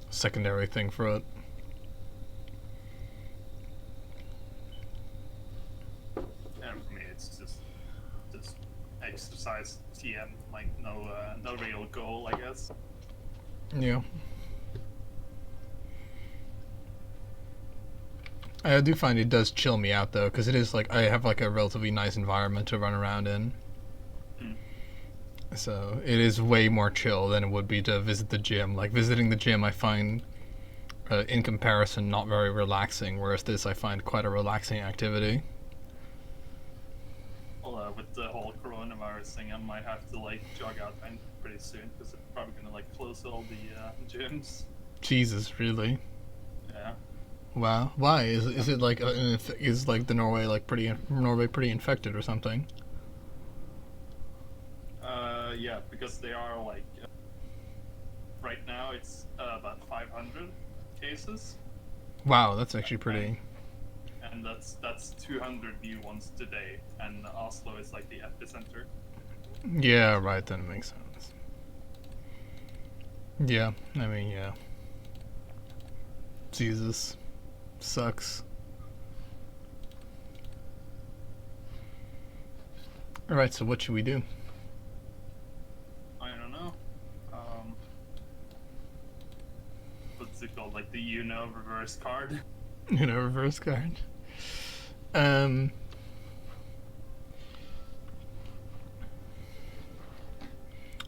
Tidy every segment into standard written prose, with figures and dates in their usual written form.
secondary thing for it. And for me, it's just exercise TM, like no real goal, I guess. Yeah. I do find it does chill me out though, because it is like I have like a relatively nice environment to run around in. Mm. So it is way more chill than it would be to visit the gym. Like visiting the gym, I find in comparison not very relaxing, whereas this I find quite a relaxing activity. Well, with the whole coronavirus thing, I might have to like jog out pretty soon because it's probably gonna like close all the gyms. Jesus, really? Yeah. Wow. Why is it like is like the Norway pretty infected or something? Yeah, because they are like right now it's about 500 cases. Wow, that's actually pretty. And that's 200 new ones today, and Oslo is like the epicenter. Yeah, right. Then it makes sense. Yeah, I mean, yeah. Jesus, sucks. All right, so what should we do? I don't know. What's it called? Like the reverse card. Reverse card. Um.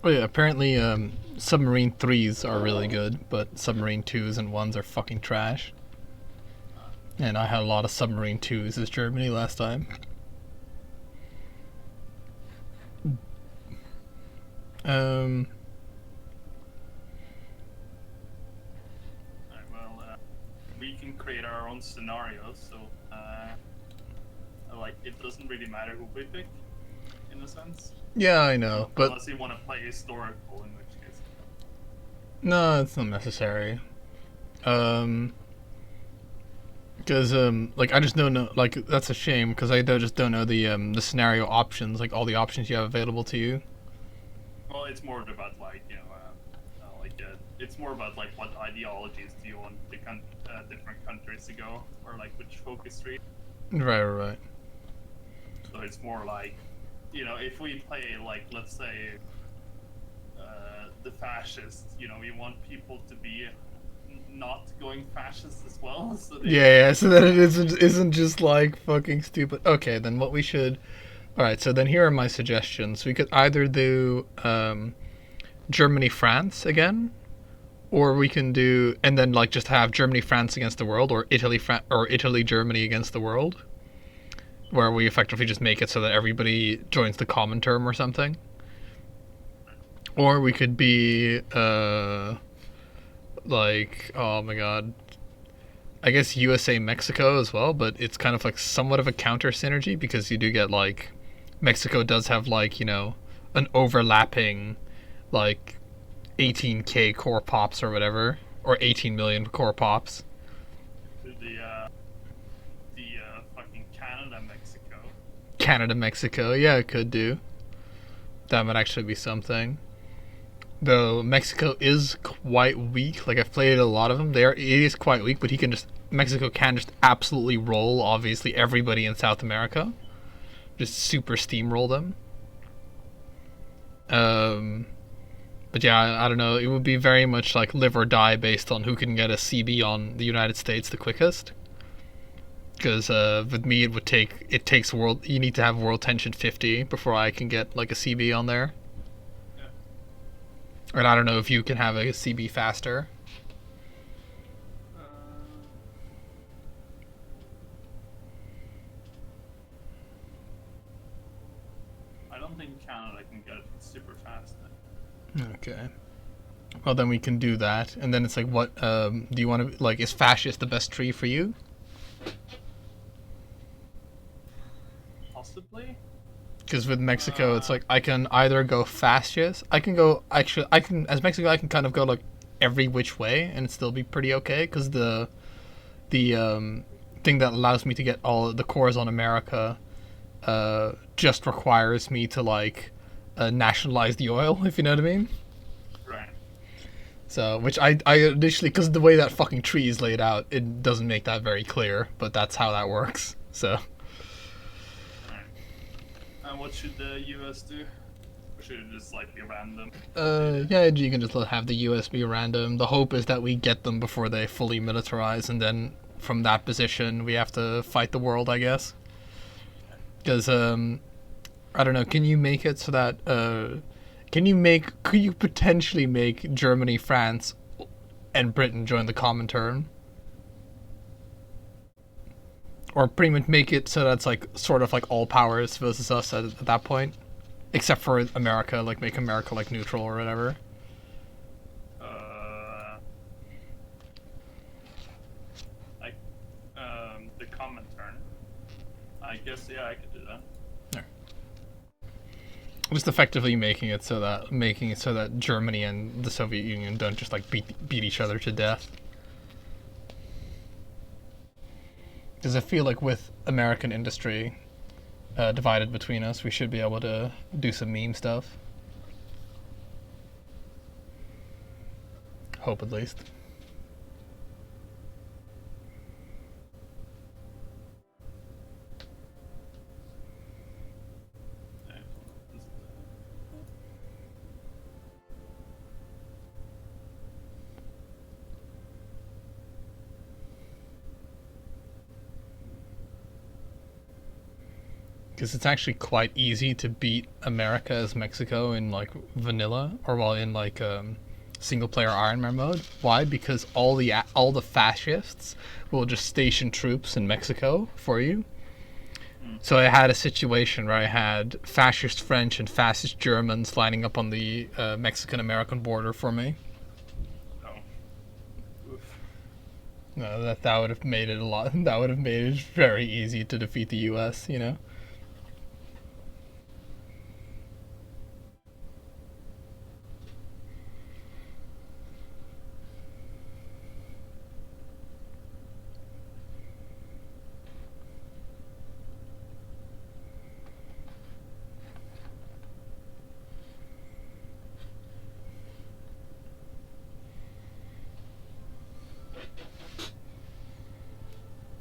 Oh yeah, apparently submarine 3s are really good, but submarine 2s and 1s are fucking trash. And I had a lot of submarine 2s as Germany last time. Um. Alright, well, we can create our own scenarios, so like it doesn't really matter who we pick, in a sense. Yeah, I know, but unless you want to play historical, in which case. no, it's not necessary. Because like I just don't know. Like that's a shame because I just don't know the scenario options, like all the options you have available to you. Well, it's more about like it's more about like what ideologies do you want the different countries to go, or like which focus tree. Right. So it's more like, if we play like let's say the fascists, we want people to be not going fascist as well. So Yeah, so that it isn't just like fucking stupid. Okay, then what we should. All right, so then here are my suggestions. We could either do Germany France again, or we can do and then like just have Germany France against the world, or Italy Germany against the world, where we effectively just make it so that everybody joins the common term or something. Or we could be like, oh my god, I guess USA Mexico as well, but it's kind of like somewhat of a counter synergy because you do get like Mexico does have like an overlapping like 18k core pops or whatever, or 18 million core pops. The fucking Canada Mexico, yeah, it could do. That might actually be something. Though Mexico is quite weak. Like I've played a lot of them. It is quite weak, but Mexico can just absolutely roll. Obviously, everybody in South America, just super steamroll them. But yeah, I don't know. It would be very much like live or die based on who can get a CB on the United States the quickest. Because with me, it takes world. You need to have world tension 50 before I can get like a CB on there. And I don't know if you can have a CB faster. I don't think Canada can get it super fast. Okay. Well, then we can do that. And then it's like, what do you want to like? Is fascist the best tree for you? Possibly. Because with Mexico, it's like I can either go fascist. I can as Mexico, I can kind of go like every which way and it still be pretty okay. Because the thing that allows me to get all the cores on America just requires me to like nationalize the oil, if you know what I mean. Right. So, which I initially, because the way that fucking tree is laid out, it doesn't make that very clear, but that's how that works. So, And what should the US do? Or should it just like be random? yeah, you can just have the US be random. The hope is that we get them before they fully militarize, and then from that position, we have to fight the world, I guess. Because, I don't know, can you make it so that, could you potentially make Germany, France, and Britain join the Comintern? Or pretty much make it so that's like sort of like all powers versus us at that point, except for America, like make America like neutral or whatever. Like the Comintern. I guess I could do that. Just effectively making it so that Germany and the Soviet Union don't just like beat each other to death. Because I feel like with American industry divided between us, we should be able to do some meme stuff. Hope at least. Because it's actually quite easy to beat America as Mexico in like vanilla, or while in like single player Iron Man mode. Why? Because all the fascists will just station troops in Mexico for you. So I had a situation where I had fascist French and fascist Germans lining up on the Mexican-American border for me. Oh. Oof. No, that would have made it a lot. That would have made it very easy to defeat the U.S. You know.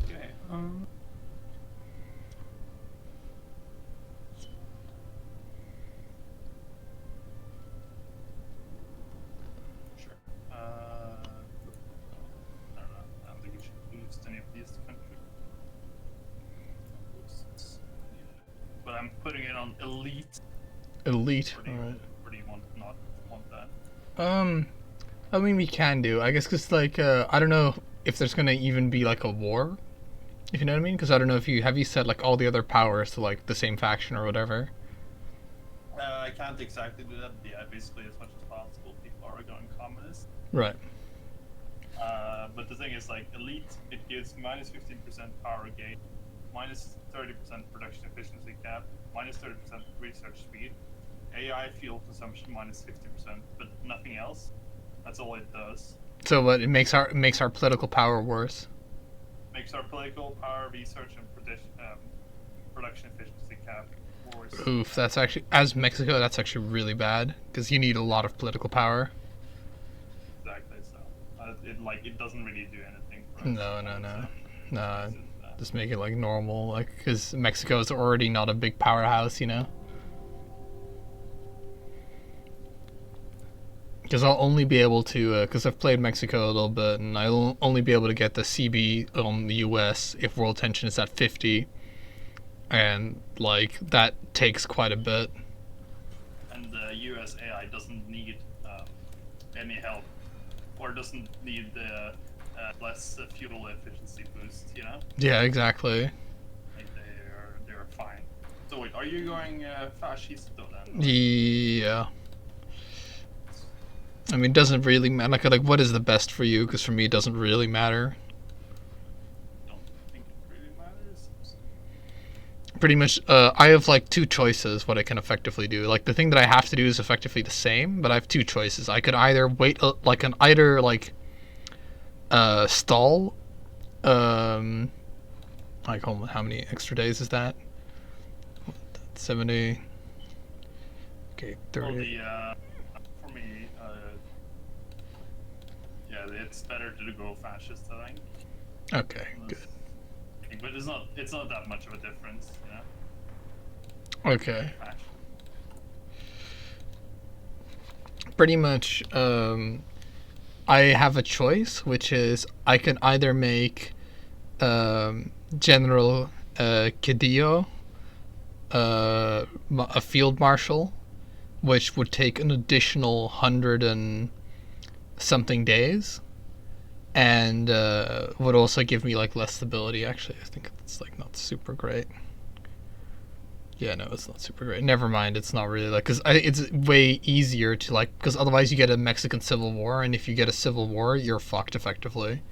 Okay. Sure. I don't know. I don't think you should boost any of these countries. But I'm putting it on elite. Elite. Or do you, All right. or do you not want that? I mean, we can do. I guess because like I don't know if there's gonna even be like a war. If you know what I mean? Because I don't know if you have set like all the other powers to like the same faction or whatever. I can't exactly do that. But yeah, basically as much as possible, people are going communist. Right. But the thing is, like elite, it gives minus 15% power gain, minus 30% production efficiency cap, minus 30% research speed, AI fuel consumption minus 50%, but nothing else. That's all it does. So what it makes our political power worse. Makes our political power, research, and production efficiency cap worse. Oof, that's actually as Mexico. That's actually really bad because you need a lot of political power. Exactly. So it doesn't really do anything. For us, No. Just make it like normal, like because Mexico is already not a big powerhouse, you know. Because I'll only be able to, because I've played Mexico a little bit, and I'll only be able to get the CB on the US if world tension is at 50, and like that takes quite a bit. And the US AI doesn't need any help, or doesn't need the less fuel efficiency boost. You know? Yeah, exactly. Like they're fine. So wait, are you going fascist though then? Yeah. I mean, it doesn't really matter. Like, what is the best for you? Because for me, it doesn't really matter. Don't think it really matters. Pretty much, I have like two choices what I can effectively do. Like the thing that I have to do is effectively the same, but I have two choices. I could either wait, stall, like how many extra days is that? 70. Okay, 30. Well, for me, it's better to go fascist, I think. Okay, good. But it's not that much of a difference, you know. Okay. Pretty much, I have a choice, which is I can either make General Cadillo a field marshal, which would take an additional 100 and something days, and would also give me like less stability. Actually, I think it's like not super great. Yeah, no, it's not super great. Never mind, it's not really like, because it's way easier to like, because otherwise you get a Mexican Civil War, and if you get a civil war, you're fucked effectively.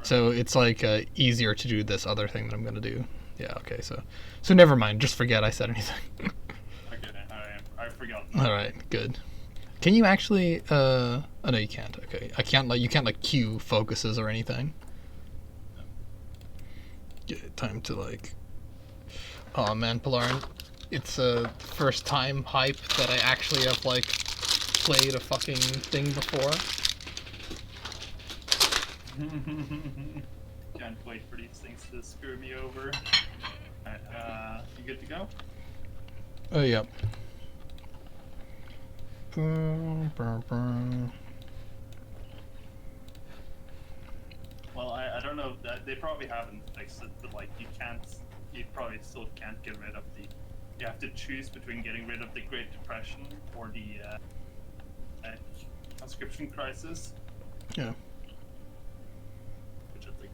So it's like easier to do this other thing that I'm gonna do. Yeah, okay, so never mind. Just forget I said anything. Okay, I forgot. All right, good. Can you actually? Oh no, you can't. Okay, I can't like you can't like queue focuses or anything. Get time to like. Oh man, Polarin, it's the first time hype that I actually have like played a fucking thing before. Can't wait for these things to screw me over. Alright, you good to go? Oh yep. Well, I don't know that they probably haven't fixed it, but like you probably still can't get rid of the. You have to choose between getting rid of the Great Depression or the conscription crisis. Yeah. Which I think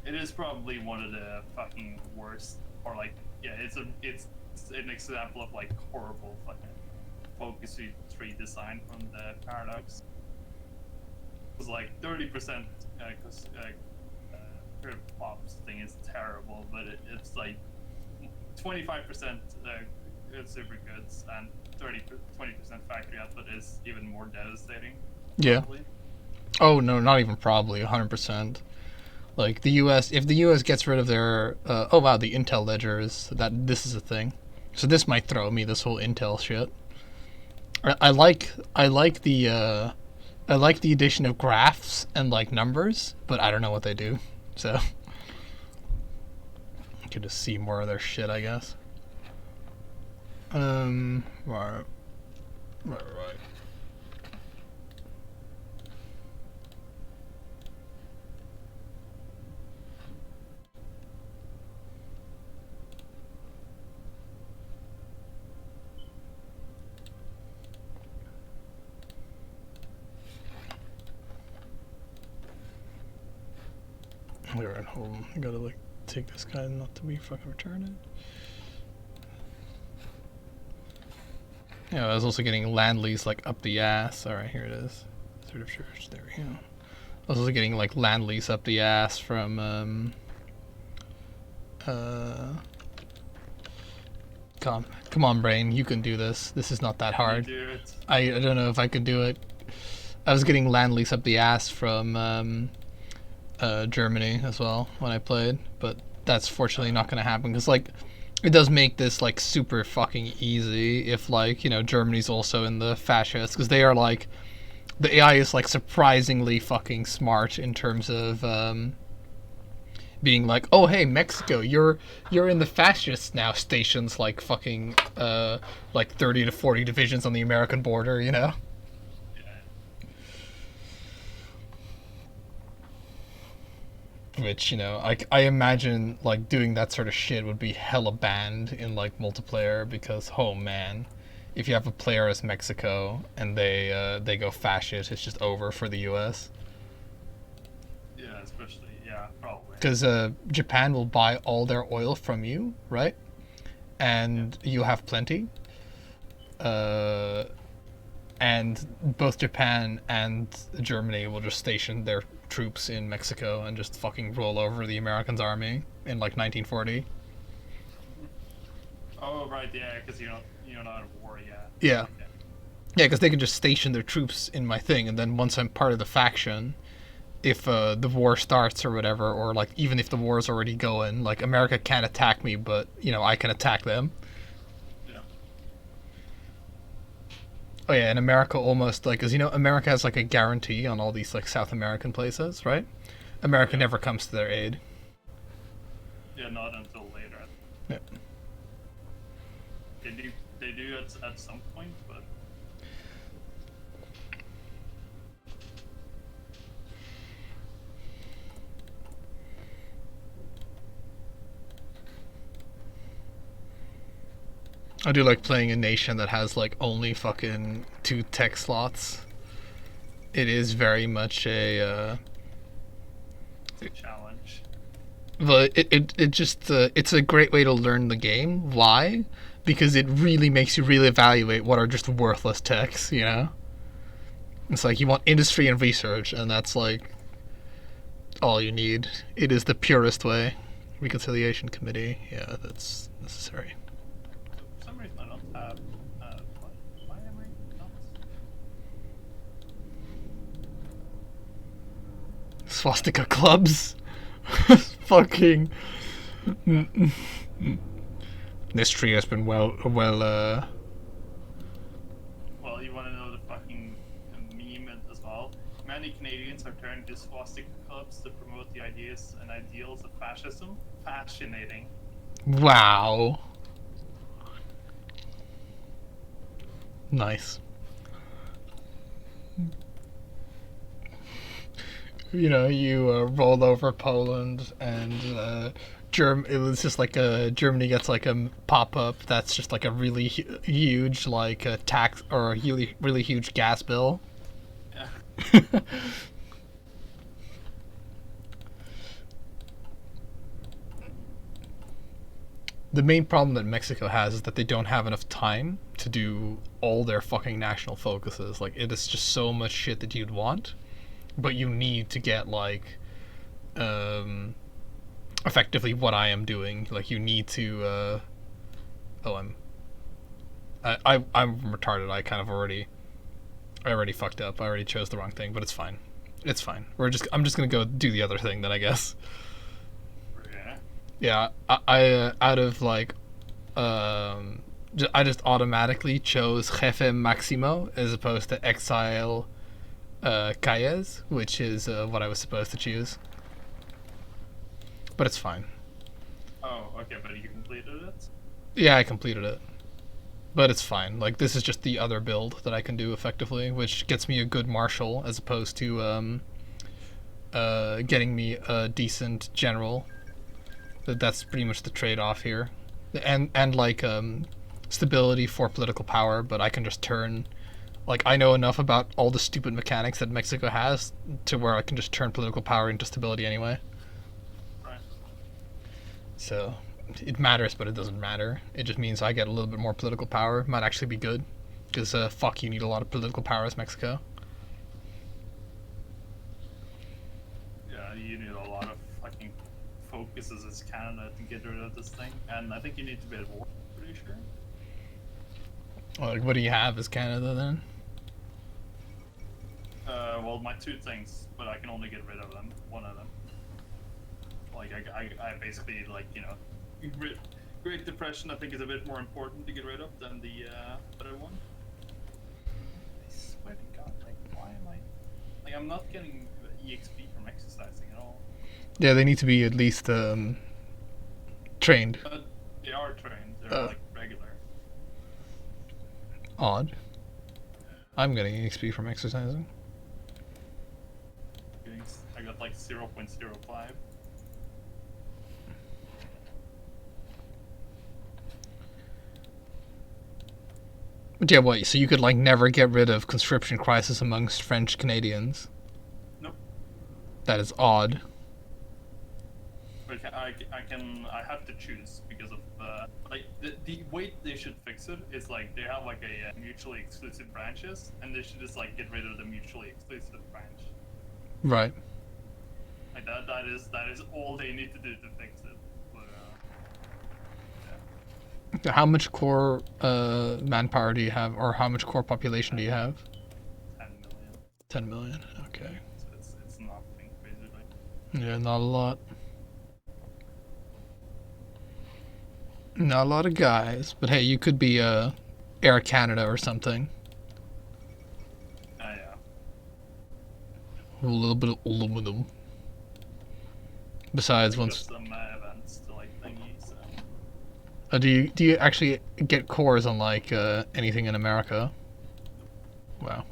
it is probably one of the fucking worst, or like it's an example of like horrible fucking focus tree design from the Paradox. It was like 30% because Pops thing is terrible, but it's like 25% super goods and 20% factory output is even more devastating. Yeah. Probably. Oh no, not even probably 100%. Like the U.S., if the U.S. gets rid of their, oh wow, the Intel ledgers, this is a thing. So this might throw me this whole Intel shit. I like the addition of graphs and like numbers, but I don't know what they do. So I could just see more of their shit, I guess. Right. Alright, hold on. I gotta like take this guy not to be fucking retarded. Yeah, I was also getting land lease like up the ass. Alright, here it is. Sort of church. There we go. I was also getting like land lease up the ass from come on, brain, you can do this. This is not that hard. I don't know if I could do it. I was getting land lease up the ass from Germany as well when I played, but that's fortunately not going to happen because like it does make this like super fucking easy if like, you know, Germany's also in the fascists, because they are like, the AI is like surprisingly fucking smart in terms of being like, oh hey, Mexico, you're in the fascist now, stations like fucking like 30 to 40 divisions on the American border, you know. Which, you know, I imagine like doing that sort of shit would be hella banned in like multiplayer, because oh man, if you have a player as Mexico and they go fascist, it's just over for the US. Yeah, especially probably. Because Japan will buy all their oil from you, right? And you have plenty. And both Japan and Germany will just station their troops in Mexico and just fucking roll over the Americans' army in like 1940. Oh right, yeah, because you're not at war yet. Yeah. Okay. Yeah, because they can just station their troops in my thing, and then once I'm part of the faction, if the war starts or whatever, or like even if the war is already going, like America can't attack me, but you know I can attack them. Oh yeah, in America almost like, cause America has like a guarantee on all these like South American places, right? America Yeah. never comes to their aid. Yeah, not until later. Yeah. They do. They do at some point, but I do like playing a nation that has like only fucking 2 tech slots. It is very much a it's a challenge. but it just it's a great way to learn the game. Why? Because it really makes you really evaluate what are just worthless techs, you know? It's like you want industry and research, and that's like all you need. It is the purest way. Reconciliation committee, yeah, that's necessary. For some reason, I don't have. Why am I not? Swastika clubs. Fucking. This tree has been well. Well, you want to know the fucking meme as well? Many Canadians are turning to swastika clubs to promote the ideas and ideals of fascism. Fascinating. Wow. Nice. You roll over Poland and it was just like Germany gets like a pop up that's just like a really huge like tax or a really huge gas bill. Yeah. The main problem that Mexico has is that they don't have enough time to do all their fucking national focuses. Like, it is just so much shit that you'd want, but you need to get like effectively what I am doing. Like, you need to I'm retarded. I already fucked up. I already chose the wrong thing, but it's fine. It's fine. I'm just gonna go do the other thing then, I guess. Yeah. Yeah, I out of like, I just automatically chose Jefe Maximo as opposed to Exile, Calles, which is what I was supposed to choose. But it's fine. Oh, okay, but you completed it? Yeah, I completed it. But it's fine. Like, this is just the other build that I can do effectively, which gets me a good marshal as opposed to getting me a decent general. That's pretty much the trade-off here, and like stability for political power. But I can just turn, like, I know enough about all the stupid mechanics that Mexico has to where I can just turn political power into stability anyway. Right. So it matters, but it doesn't matter. It just means I get a little bit more political power. Might actually be good, because fuck, you need a lot of political power as Mexico. Yeah, you need a lot of fucking focuses as Canada to get rid of this thing, and I think you need to be at war. Pretty sure. Like, what do you have as Canada then? Well, my 2 things, but I can only get rid of them. One of them. Like I basically like Great Depression. I think is a bit more important to get rid of than the other one. I swear to God, like why am I? Like I'm not getting EXP from exercising at all. Yeah, they need to be at least trained. But they are trained. They're like regular. Odd. I'm getting EXP from exercising. I got like 0.05. But yeah, what? So you could like never get rid of conscription crisis amongst French Canadians? Nope. That is odd. But I have to choose because of like the way they should fix it is like they have like a mutually exclusive branches, and they should just like get rid of the mutually exclusive branch. Right. Like that is all they need to do to fix it. But yeah. How much core manpower do you have, or how much core population do you have? 10 million. 10 million. Okay. So it's nothing basically. Yeah, not a lot. Not a lot of guys, but hey, you could be Air Canada or something. A little bit of aluminum. Besides, Got once some events to like thingy. So do you actually get cores on like anything in America? Wow.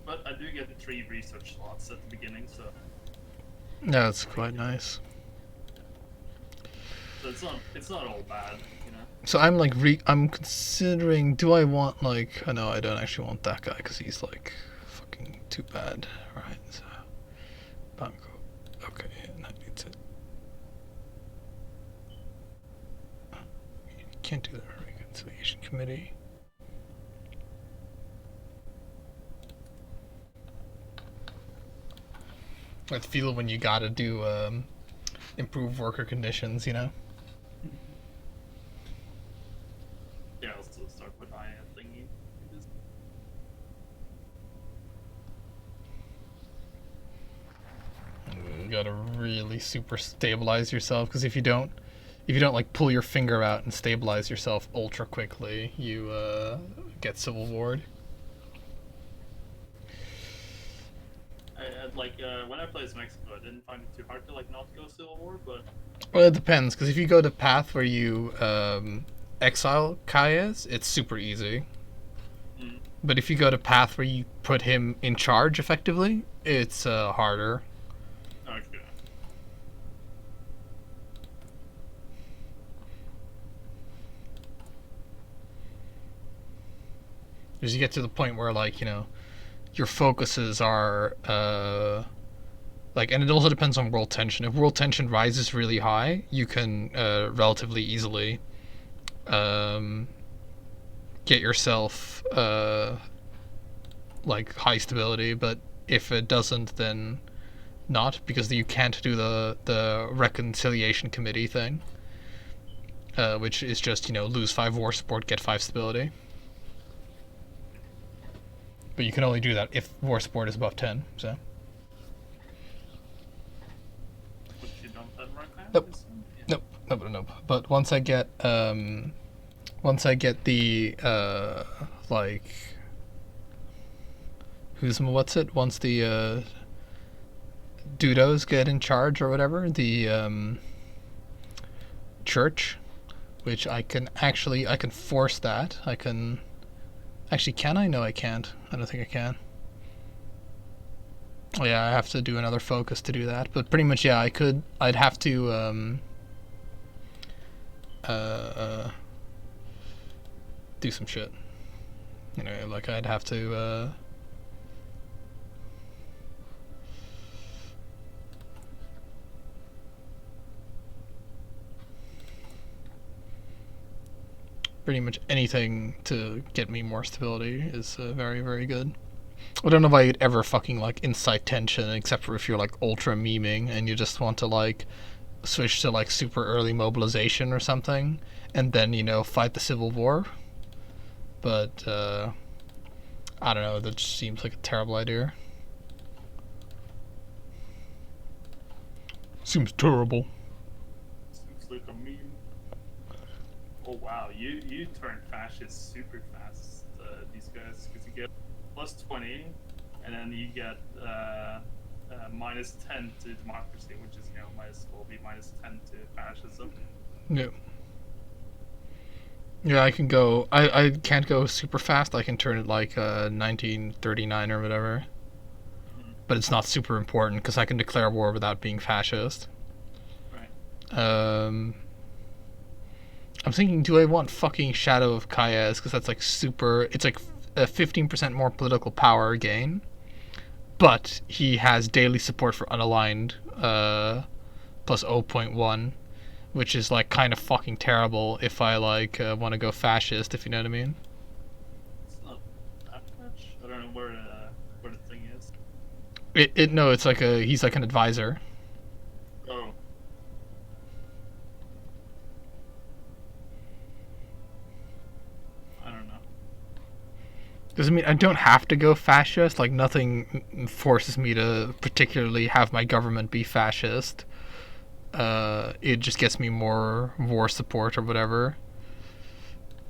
but I do get 3 research slots at the beginning, so That's quite nice. it's not all bad, you know. So I'm like I'm considering, do I want like, oh no, I don't actually want that guy because he's like fucking too bad, right? So Banco, okay, and that needs it. You can't do the reconciliation committee. I feel when you gotta do improve worker conditions, you know. Yeah, I'll still start with I thingy. You gotta really super stabilize yourself because if you don't like pull your finger out and stabilize yourself ultra quickly, you get civil warred. When I played as Mexico, I didn't find it too hard to like not go Civil War, but Well, it depends because if you go the path where you exile Calles, it's super easy. But if you go to path where you put him in charge effectively, it's harder. okay. Because you get to the point where like, you know, your focuses are like, and it also depends on world tension. If world tension rises really high, you can relatively easily get yourself like high stability, but if it doesn't, then not, because you can't do the reconciliation committee thing, which is just, you know, lose 5 war support, get 5 stability. But you can only do that if war support is above 10, so. Which you don't have right now? Nope. Yeah. Nope. But once I get the like, once the Dudos get in charge or whatever, the church, which I can force that. Can I? No, I can't. I don't think I can. Oh, yeah, I have to do another focus to do that. But pretty much, yeah, I'd have to do some shit. You know, like I'd have to pretty much anything to get me more stability is very, very good. I don't know if I could ever fucking like incite tension, except for if you're like ultra memeing and you just want to like switch to like super early mobilization or something, and then, you know, fight the civil war. But I don't know. That just seems like a terrible idea. Seems terrible. Seems like a meme. Oh wow, you turn fascist super fast, these guys, because you get plus 20, and then you get minus 10 to democracy, which is, you know, will be minus 10 to fascism. Yeah. Yeah, I can go. I can't go super fast. I can turn it like 1939 or whatever. But it's not super important because I can declare war without being fascist. Right. I'm thinking, do I want fucking Shadow of Calles? Because that's like super. It's like a 15% more political power gain. But he has daily support for unaligned plus 0.1, which is like kind of fucking terrible if I like want to go fascist, if you know what I mean. It's not that much. I don't know where the thing is. It no, it's like he's like an advisor. Oh. I don't know. Doesn't mean I don't have to go fascist. Like nothing forces me to particularly have my government be fascist. It just gets me more war support or whatever.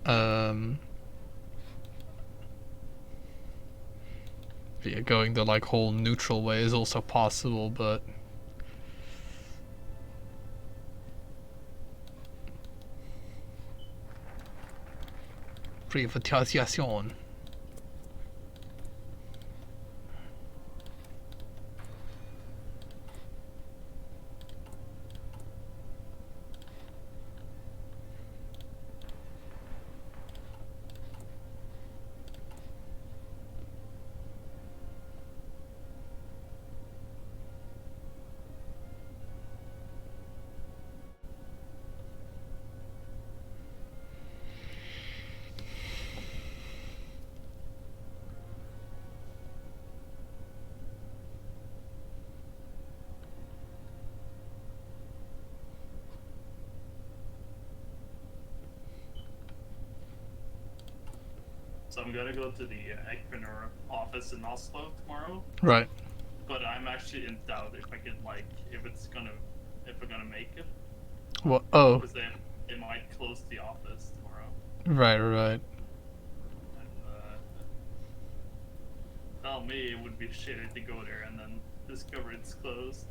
Yeah, going the like whole neutral way is also possible, but privatisation. So I'm gonna go to the Equinor office in Oslo tomorrow, Right. but I'm actually in doubt if I can if we're gonna make it, What? Oh, because they might close the office tomorrow. right. And tell me it would be shitty to go there and then discover it's closed.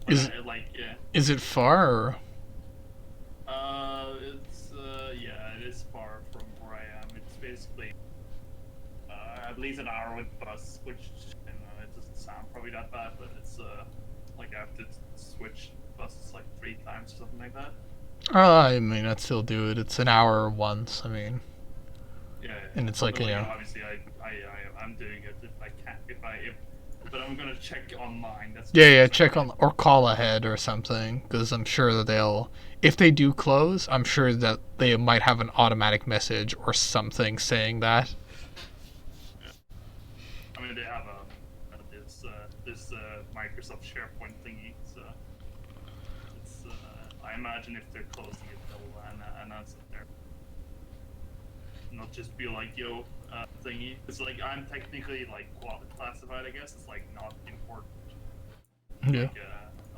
Is Yeah. is it far? Or? It's yeah, it is far from where I am. It's basically at least an hour with bus, which it doesn't sound probably that bad, but it's like I have to switch buses like 3 times or something like that. I mean, I'd still do it. It's an hour once. I mean, Yeah. and it's like, But, you know. obviously I'm doing it if I can but I'm gonna check online. That's Yeah. Check on or call ahead or something, because I'm sure that they'll. If they do close, I'm sure that they might have an automatic message or something saying that. I mean, they have this Microsoft SharePoint thingy, so it's I imagine if they're closing it, they'll announce it there. Not just be like, yo, thingy. It's like I'm technically like classified, I guess. It's like not important. Yeah.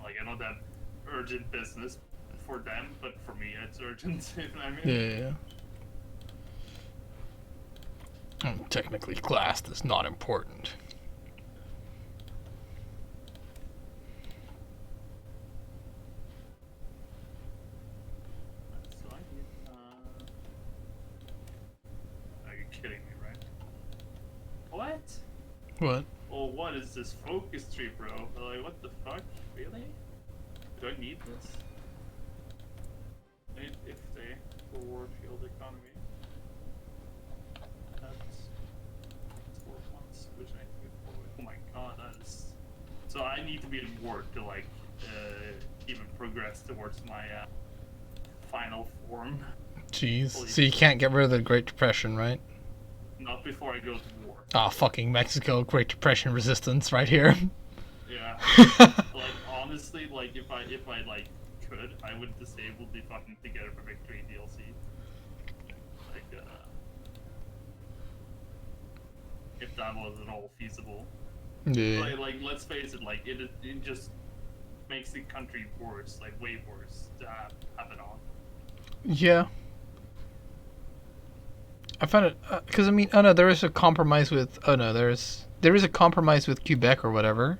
Like I know that urgent business for them, but for me it's urgent. You know what I mean? Yeah. Technically classed as not important. So I need, are you kidding me, right? What? What? Oh, what is this focus tree, bro? Like, what the fuck? Really? Do I need this? If they for field economy. That's 4 months, which I need to get forward. Oh my god, that is. So I need to be in ward to like even progress towards my final form. Jeez. Holy So you can't get rid of the Great Depression, right? Not before I go to war. Ah, fucking Mexico, Great Depression resistance right here. Yeah. Like honestly, like if I like could, I would disable the fucking Together for Victory DLC. Like if that was at all feasible. Yeah. Like let's face it, like it just makes the country worse, like way worse to have it on. Yeah. I found it because I mean, oh no, there is a compromise with. Oh no, there is a compromise with Quebec or whatever.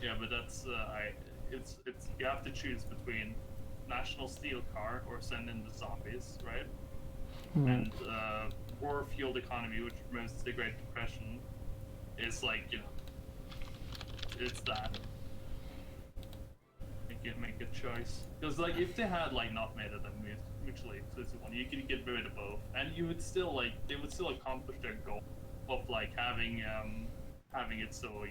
Yeah, but that's it's you have to choose between National Steel Car or send in the zombies, right? And war fueled economy, which promotes the Great Depression, is like it's that. Make a choice because like if they had like not made it a mutually exclusive one, you could get rid of both, and you would still they would still accomplish their goal of like having it so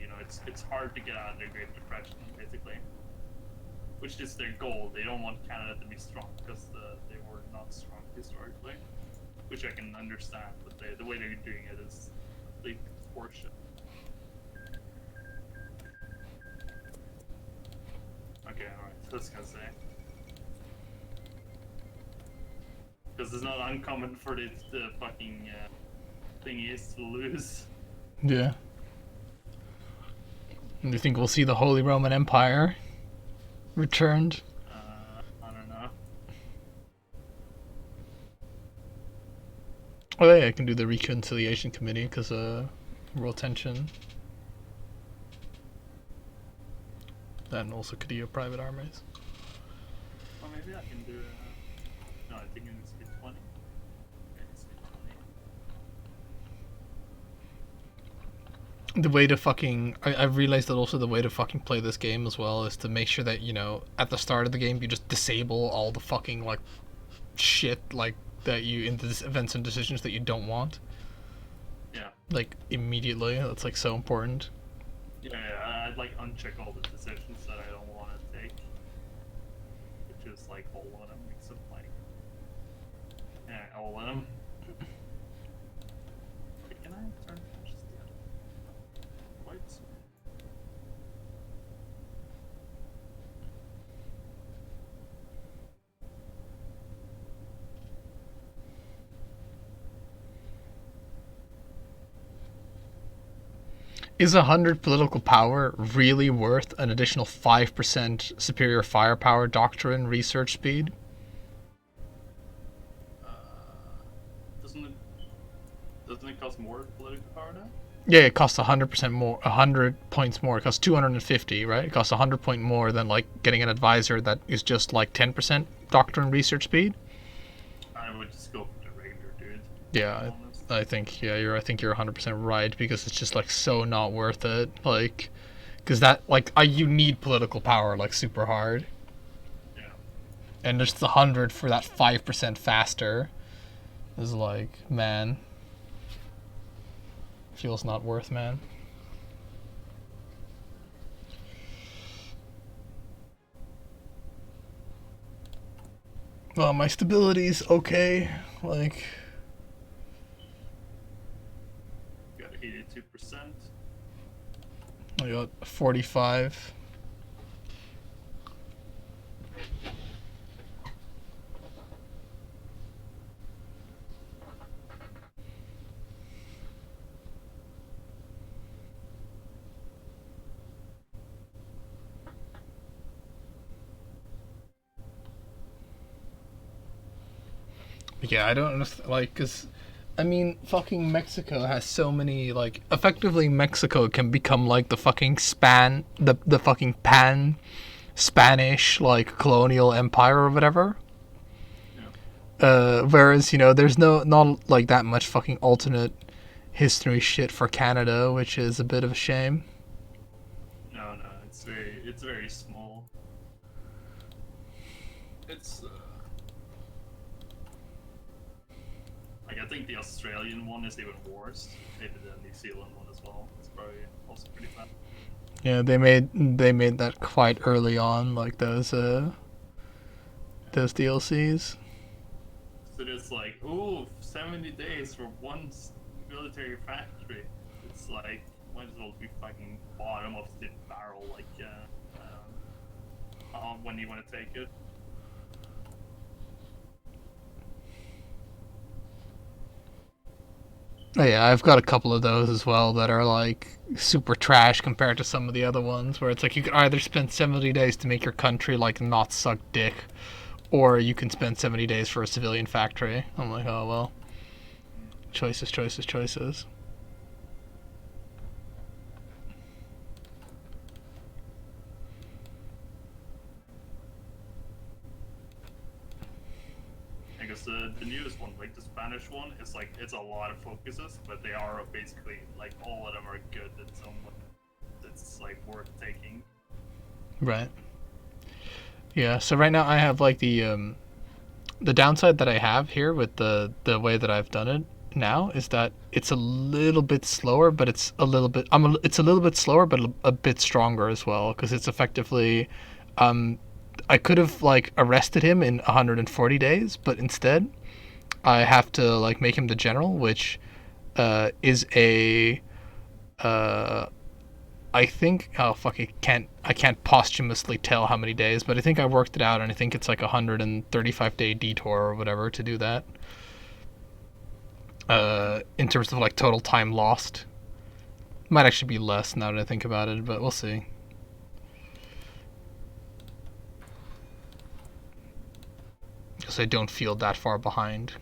it's hard to get out of the Great Depression basically. which is their goal. They don't want Canada to be strong because they were not strong historically, which I can understand. But the way they're doing it is complete horseshit. Okay, alright, so that's gonna say. Because it's not uncommon for the fucking thingies to lose. Yeah. And you think we'll see the Holy Roman Empire returned? I don't know. Oh yeah, I can do the Reconciliation Committee because world tension. That also could do private armies. Well, maybe I can do. No, I think it needs to be 20. Okay, it needs to be 20. The way to fucking... I've realized that also the way to fucking play this game as well is to make sure that, you know, at the start of the game you just disable all the fucking, like, shit, like, that you... in the events and decisions that you don't want. Yeah. Like, immediately. That's, like, so important. Yeah, I'd like uncheck all the decisions that I don't want to take. Which is like all of them, except like... Yeah, all of them. Wait, can I turn fascist yet? Quite soon. Is 100 political power really worth an additional 5% superior firepower doctrine research speed? Doesn't it cost more political power now? Yeah, it costs 100% more, 100 points more. It costs 250, right? It costs 100 point more than like getting an advisor that is just like 10% doctrine research speed. I would just go for the regular dude. Yeah, I think I think you're 100% right because it's just like so not worth it. Like, because that like you need political power like super hard. Yeah. And just the 100 for that 5% faster is like, man, feels not worth, man. Well, my stability's okay. Like, Got 82%. I got 45. Yeah, I don't understand, like, cause, I mean, fucking Mexico has so many, like, effectively Mexico can become like the fucking the fucking pan Spanish like colonial empire or whatever. Whereas, you know, there's not like that much fucking alternate history shit for Canada, which is a bit of a shame. No, it's very small. It's like I think the Australian one is even worse. Maybe the New Zealand one as well. It's probably also pretty bad. Yeah, they made that quite early on, like those DLCs. So it's like, ooh, 70 days for one military factory. It's like, might as well be fucking bottom of the barrel, like, when you want to take it. Oh, yeah, I've got a couple of those as well that are like super trash compared to some of the other ones where it's like you could either spend 70 days to make your country like not suck dick, or you can spend 70 days for a civilian factory. I'm like, oh well. Choices, choices, choices. I guess the newest one, like the Spanish one, is like, it's a lot of focuses, but they are basically, like, all of them are good in some way that's, like, worth taking. Right. Yeah, so right now I have like the downside that I have here with the way that I've done it now is that it's a little bit slower, but it's a little bit it's a little bit slower, but a bit stronger as well because it's effectively I could have like arrested him in 140 days, but instead I have to like make him the general, which is a I think oh fuck I can't posthumously tell how many days, but I think I worked it out and I think it's like a 135-day detour or whatever to do that. In terms of like total time lost. Might actually be less now that I think about it, but we'll see. Because I don't feel that far behind.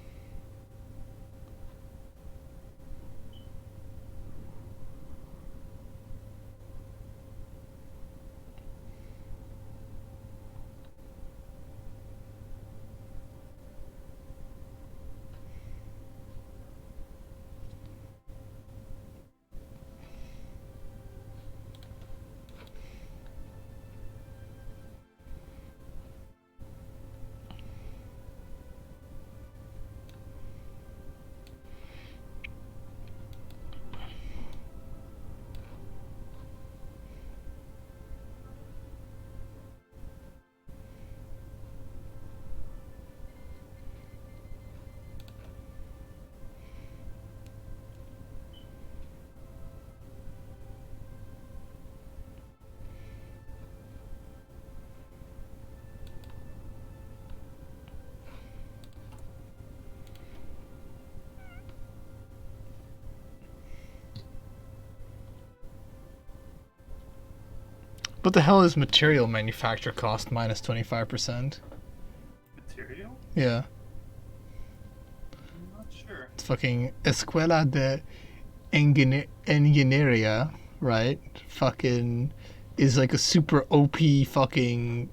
What the hell is material manufacture cost minus 25%? Material? Yeah. I'm not sure. It's fucking Escuela de Ingeniería, right? Fucking is like a super OP fucking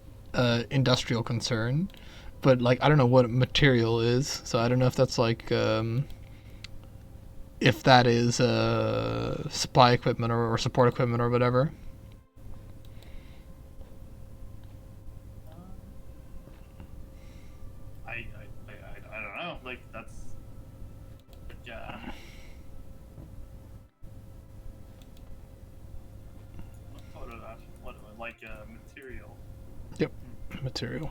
industrial concern. But like I don't know what material is, so I don't know if that's like if that is supply equipment or support equipment or whatever. I don't know. Like that's yeah. What thought of that? What like material? Yep, material.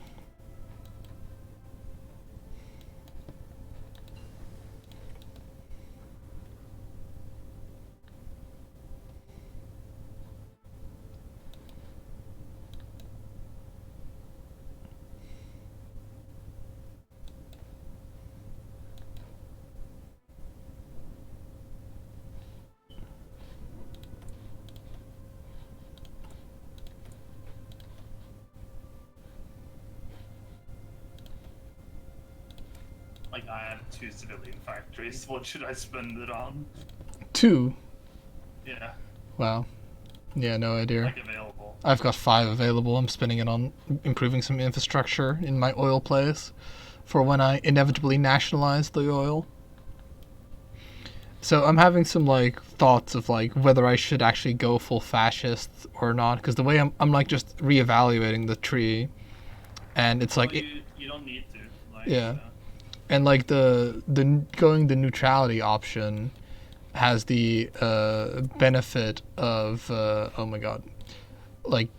Like I have 2 civilian factories. What should I spend it on? 2. Yeah, Wow. Yeah, no idea. like available. I've got 5 available. I'm spending it on improving some infrastructure in my oil place for when I inevitably nationalize the oil. So I'm having some like thoughts of like whether I should actually go full fascist or not, because the way I'm like just reevaluating the tree, and it's like Well, you don't need to. Like, yeah, and like the going the neutrality option has the benefit of oh my god, like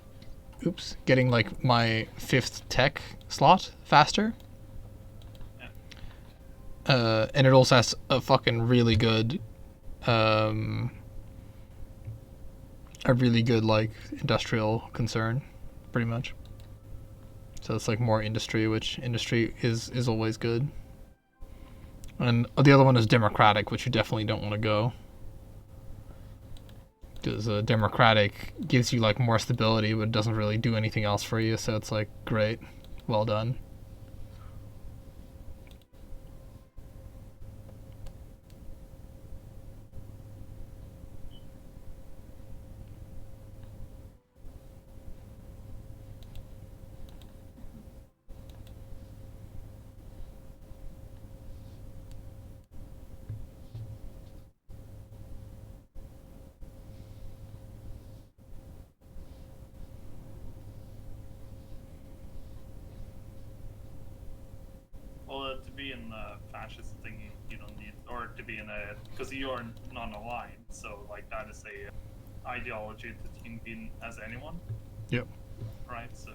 oops, getting like my 5th tech slot faster. And it also has a fucking really good, a really good like industrial concern, pretty much. So it's like more industry, which industry is always good. And the other one is democratic, which you definitely don't want to go, because democratic gives you like more stability, but it doesn't really do anything else for you. So it's like great, well done. well, to be in the fascist thing, you don't need, or to be in a, because you're non-aligned. So like that is a ideology that you can be in as anyone. Yep. Right. So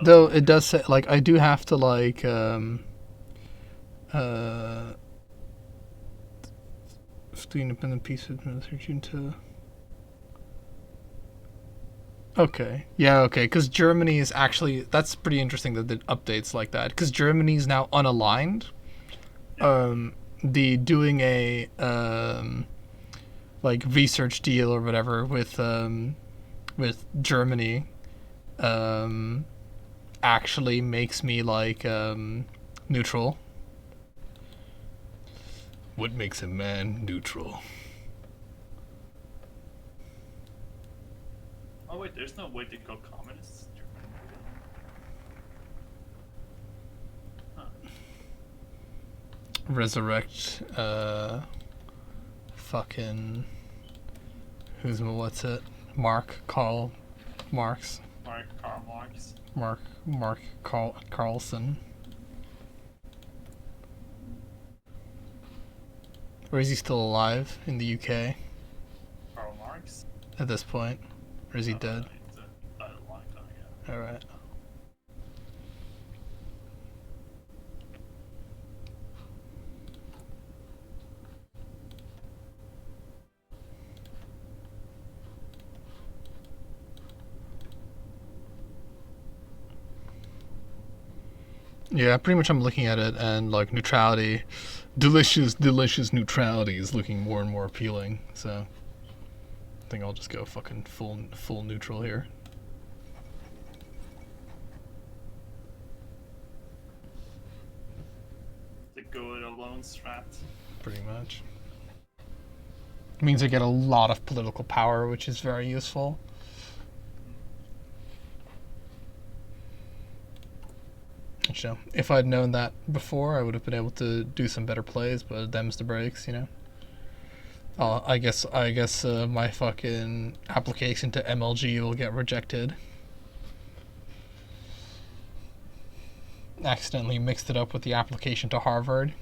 Though it does say, like, I do have to, like, uh, the independent piece of military junta. Okay. Yeah, okay. Because Germany is actually. That's pretty interesting that it updates like that. Because Germany is now unaligned. The doing a like research deal or whatever with Germany actually makes me like neutral. What makes a man neutral? Oh wait, there's no way to go communist. Huh. Resurrect fucking what's it? Karl Marx. Karl Marx. Mark Carlson. Or is he still alive in the UK Karl Marx? at this point? Or is he dead? He's died a long time ago. Alright. Yeah, pretty much I'm looking at it and like neutrality, delicious neutrality is looking more and more appealing. So I think I'll just go fucking full neutral here. The go it alone strat. Pretty much. It means I get a lot of political power, which is very useful. So if I'd known that before, I would have been able to do some better plays, but them's the breaks, you know. I guess my fucking application to MLG will get rejected. Accidentally mixed it up with the application to Harvard.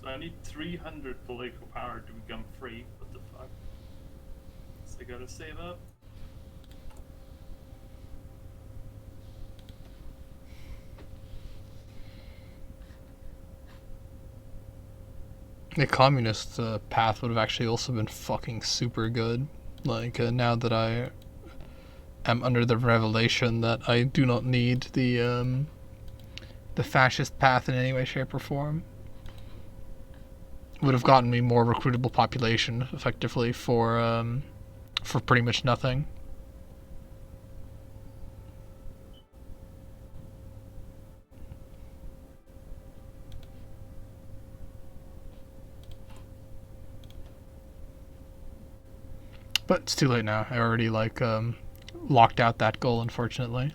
So I need 300 political power to become free. What the fuck? So I gotta save up. The communist path would have actually also been fucking super good. Like now that I am under the revelation that I do not need the fascist path in any way, shape, or form, would have gotten me more recruitable population effectively for pretty much nothing. But it's too late now. I already like locked out that goal, unfortunately.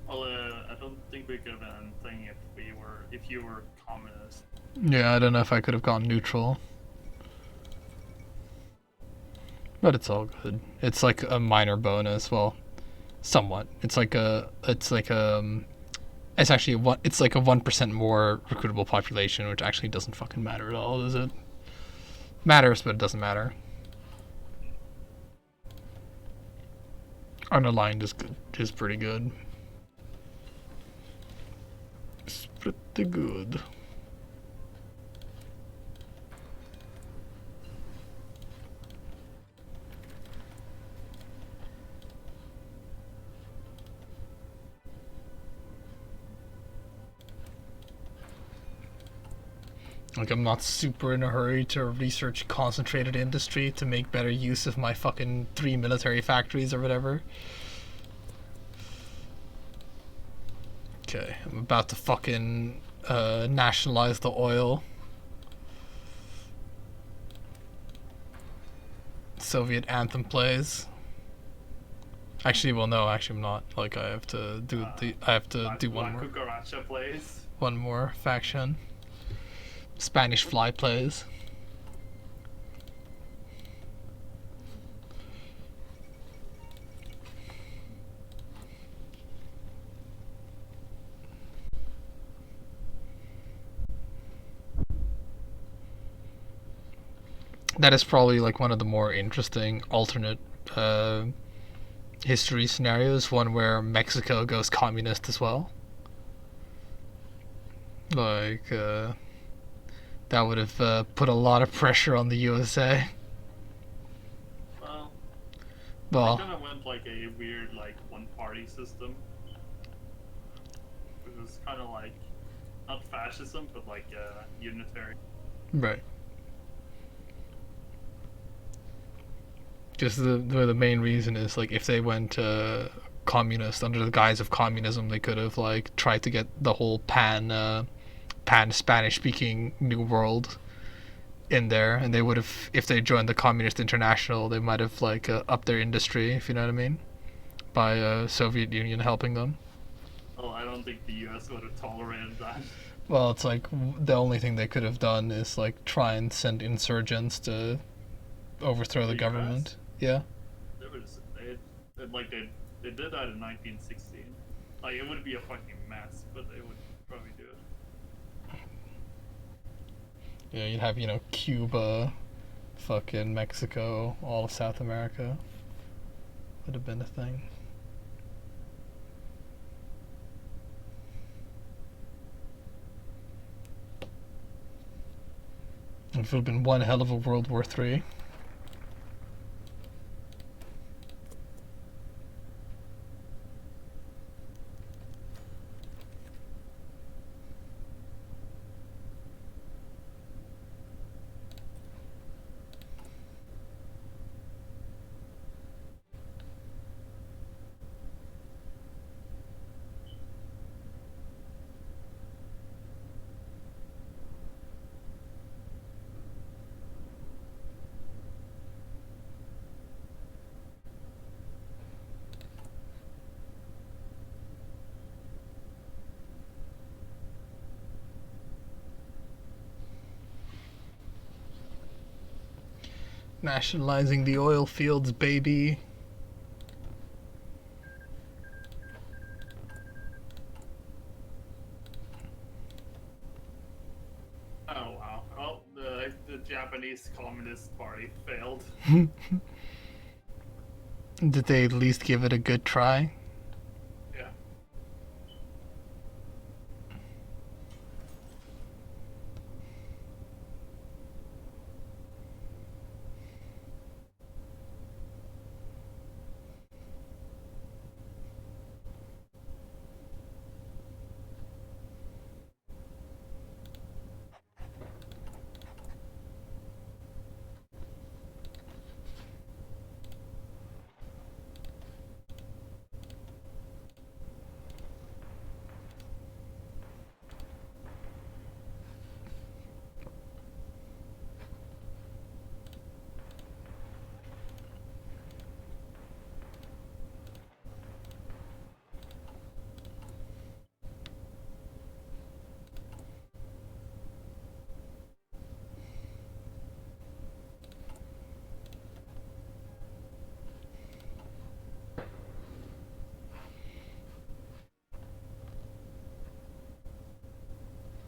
Well, I don't think we could have done anything if you were communist. Yeah, I don't know if I could have gone neutral. But it's all good. It's like a minor bonus. Well, somewhat. It's like it's like actually it's like a 1% more recruitable population, which actually doesn't fucking matter at all, does it? Matters, but it doesn't matter. Unaligned is good. Is pretty good. It's pretty good. Like, I'm not super in a hurry to research concentrated industry to make better use of my fucking 3 military factories or whatever. Okay, I'm about to fucking nationalize the oil. Soviet anthem plays. Actually, well, no, actually, I'm not. Like, I have to do one La more. Cucaracha plays. One more faction. Spanish fly plays. That is probably like one of the more interesting alternate history scenarios. One where Mexico goes communist as well. Like that would have put a lot of pressure on the USA. Well, Well, they kind of went like a weird like one-party system. It was kind of like not fascism, but like unitary. right. Just the main reason is like if they went communist under the guise of communism, they could have like tried to get the whole pan Spanish speaking New World in there, and they would have, if they joined the Communist International, they might have like upped their industry, if you know what I mean, by Soviet Union helping them. Oh, I don't think the U.S. would have tolerated that. Well, it's like the only thing they could have done is like try and send insurgents to overthrow the The government. US? Yeah. They did that in 1916. Like it would be a fucking mess, but they would probably do it. Yeah, you'd have, Cuba, fucking Mexico, all of South America. Would have been a thing. It would have been one hell of a World War III. Nationalizing the oil fields, baby. Oh wow! Well, the Japanese Communist Party failed. Did they at least give it a good try? Yeah.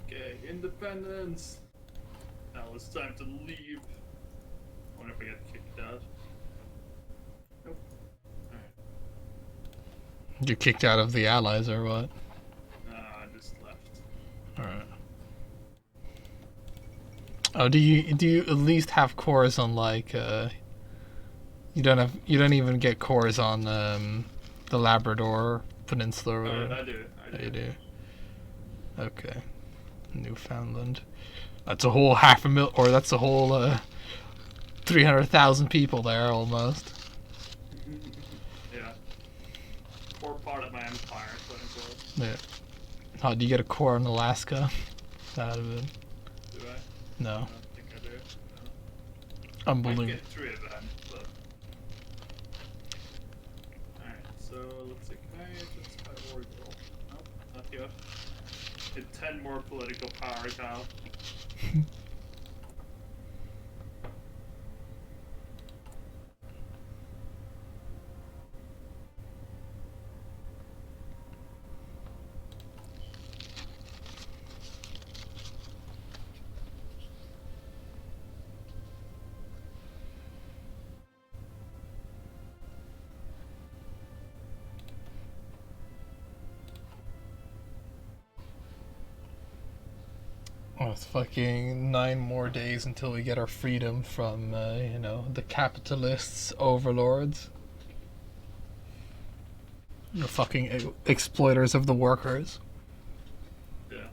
Okay, independence. Now it's time to leave. I wonder if I get kicked out. Nope. Alright. You kicked out of the Allies or what? I just left. Alright. Oh, do you at least have cores on like you don't even get cores on the Labrador Peninsula or whatever? I do. Oh, you do. Okay. Newfoundland. That's a whole half a mil, or that's a whole 300,000 people there almost. Yeah. Core part of my empire, quote unquote. Yeah. Oh, do you get a core in Alaska? Out of it. Do I? No. I don't think I do. No. Might Unbelievable. get through it then, but. Alright, so let's see. Can I just buy Orbital? Nope, not yet. Get 10 more political power now. Oh, it's fucking 9 more days until we get our freedom from, the capitalists' overlords. The fucking exploiters of the workers. Yeah.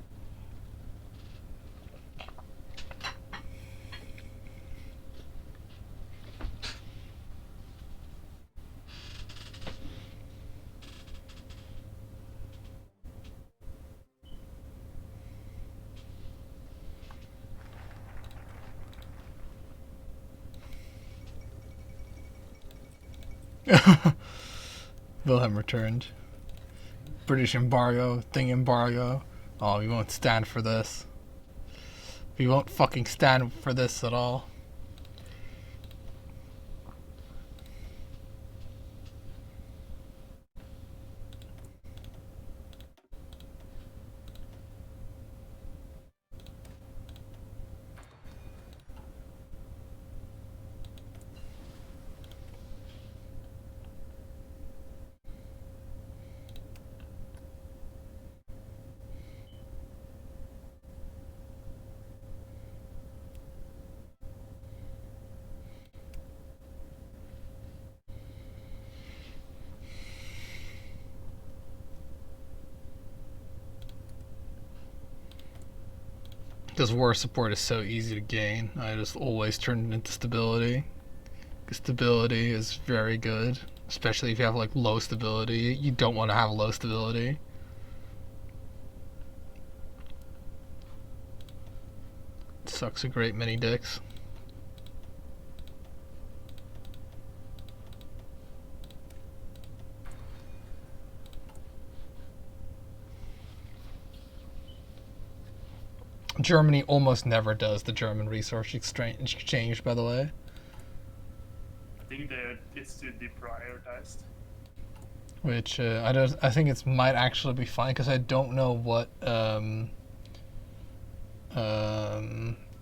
Wilhelm returned. British embargo, thing embargo. Oh, we won't stand for this. We won't fucking stand for this at all. This war support is so easy to gain. I just always turn it into stability. Stability is very good, especially if you have like low stability. You don't want to have low stability. It sucks a great many dicks. Germany almost never does the German resource exchange, by the way. I think that it's too deprioritized. Which I think it might actually be fine because I don't know what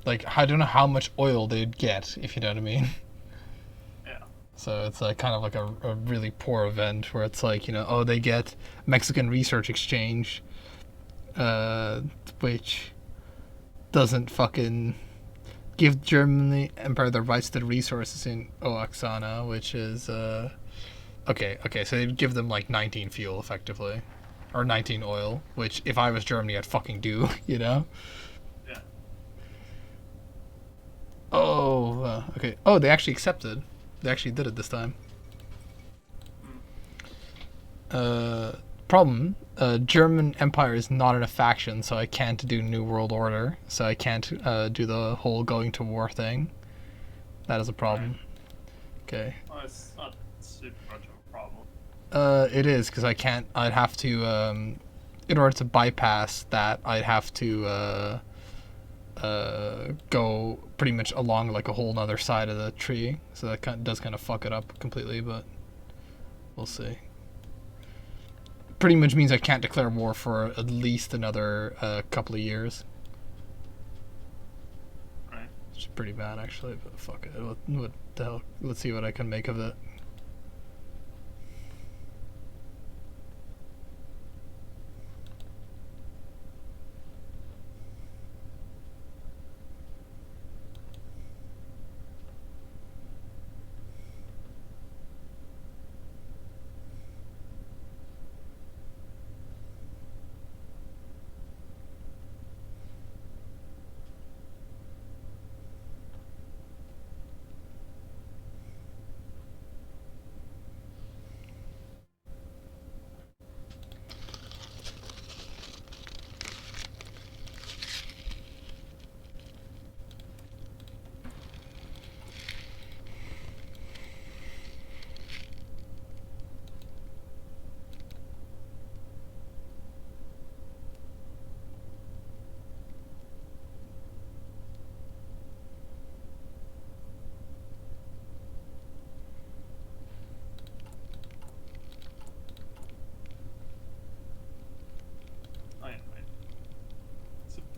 like I don't know how much oil they'd get, if you know what I mean. Yeah. So it's like kind of like a really poor event where it's like, oh, they get Mexican research exchange, which doesn't fucking give Germany Empire the rights to the resources in Oaxaca, which is okay, so they'd give them like 19 fuel effectively, or 19 oil, which if I was Germany I'd fucking do, Yeah. Oh, okay. Oh, they actually accepted. They actually did it this time. Problem. German Empire is not in a faction, so I can't do New World Order. So I can't do the whole going to war thing. That is a problem. Okay. Well, it's not super much of a problem. It is because I can't. I'd have to, in order to bypass that, I'd have to go pretty much along like a whole nother side of the tree. So that does kind of fuck it up completely, but we'll see. Pretty much means I can't declare war for at least another couple of years. Right. Which is pretty bad, actually, but fuck it. What the hell? Let's see what I can make of it.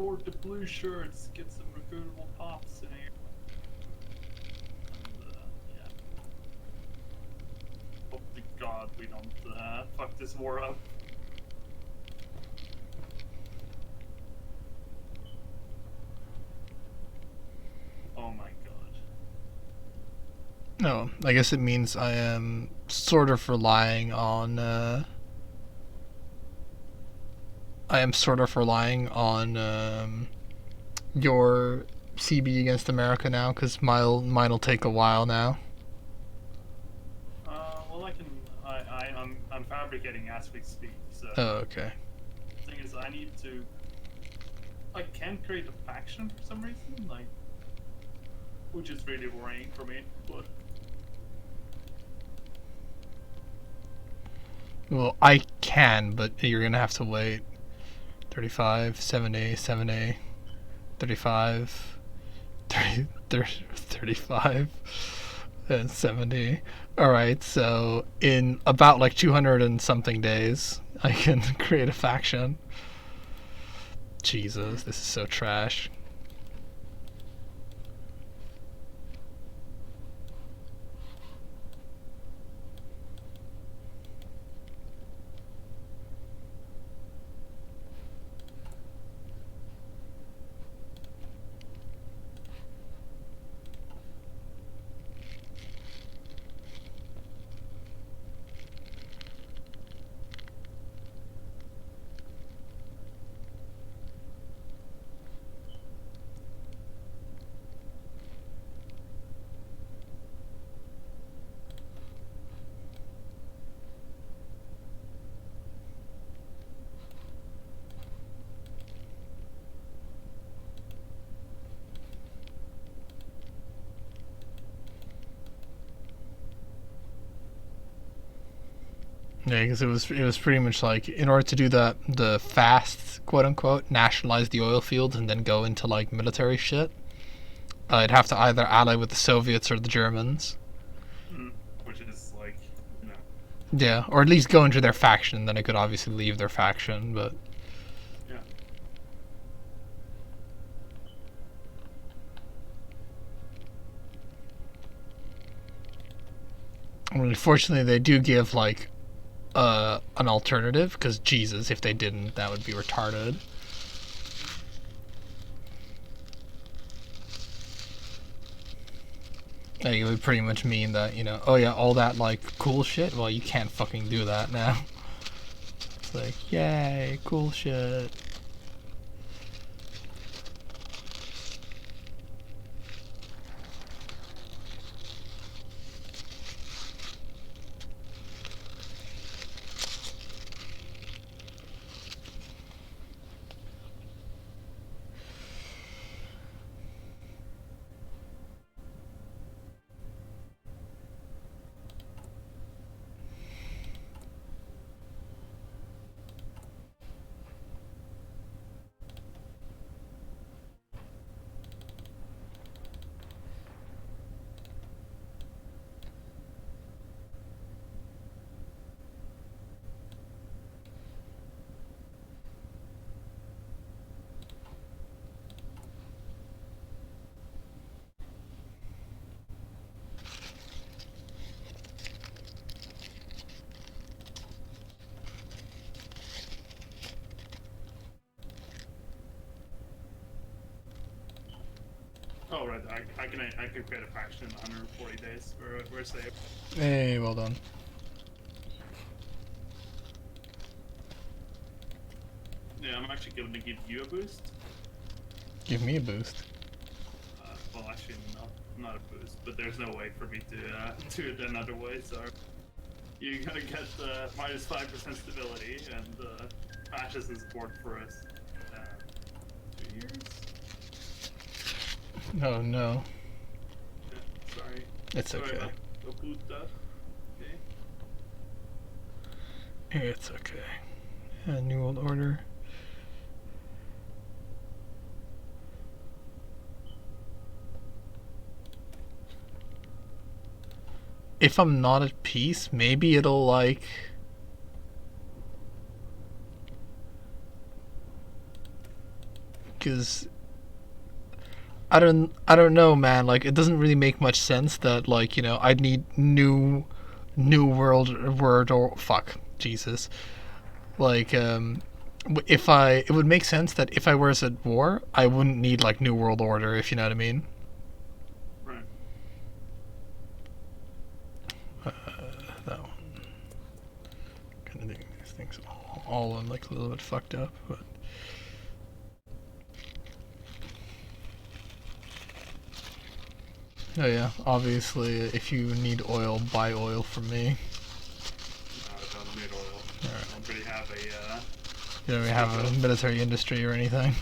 support the blue shirts, get some recruitable pops in here. And, yeah. Hope to God we don't fuck this war up. Oh my God. No, I guess it means I am sort of relying on. Your CB against America now, because mine'll take a while now. Well, I'm fabricating as we speak. So. Oh, okay. The thing is, I can't create a faction for some reason, which is really worrying for me. But Well, I can, but you're gonna have to wait. 35, 7A, 7A, 35, 30, 35, and 70. Alright, so in about like 200 and something days, I can create a faction. Jesus, this is so trash. Yeah, because it was pretty much like, in order to do the fast, quote unquote, nationalize the oil fields and then go into like military shit, I'd have to either ally with the Soviets or the Germans. Which is like, Yeah, or at least go into their faction, and then I could obviously leave their faction, but. Yeah. I mean, fortunately, they do give like an alternative, because Jesus, if they didn't, that would be retarded. Like, it would pretty much mean that, oh yeah, all that like cool shit, well, you can't fucking do that now. It's like, yay, cool shit. Oh right, I can create a faction in 140 days. We're safe. Hey, well done. Yeah, I'm actually going to give you a boost. Give me a boost. Well, actually, not a boost, but there's no way for me to do it another way. So you're gonna get minus 5% stability and fascism support for us. 2 years. Oh no. Yeah, sorry. It's Sorry okay. about that. Okay. It's okay. New World Order. If I'm not at peace, maybe it'll like. because I don't know, man. Like, it doesn't really make much sense that, like, I'd need new world word or fuck Jesus. Like, if it would make sense that if I was at war, I wouldn't need like new world order, if you know what I mean. Right. That one. Kind of think these things all like a little bit fucked up, but. Oh yeah, obviously, if you need oil, buy oil from me. No, I don't need oil. Alright. I don't really have a. You don't really have a military industry or anything.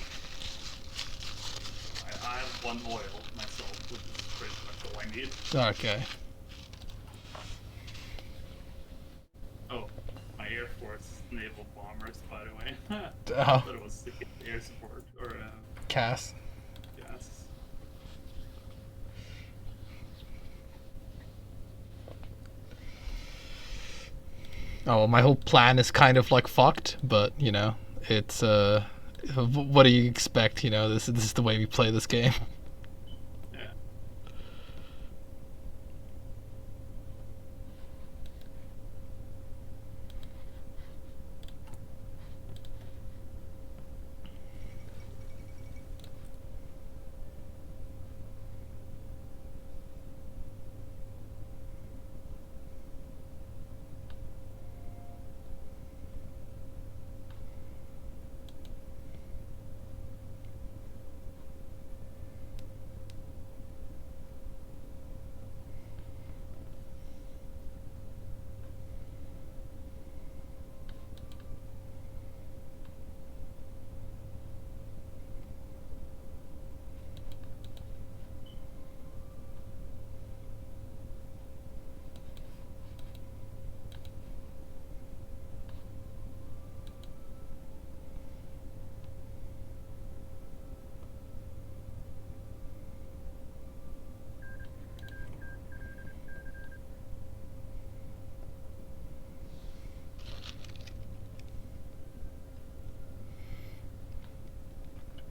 I have one oil myself, which is pretty much all I need. Okay. Oh, my Air Force naval bombers, by the way. I Oh, thought it was the air support or Cass. gas. Oh, well, my whole plan is kind of like fucked, but it's what do you expect? This is the way we play this game. Yeah.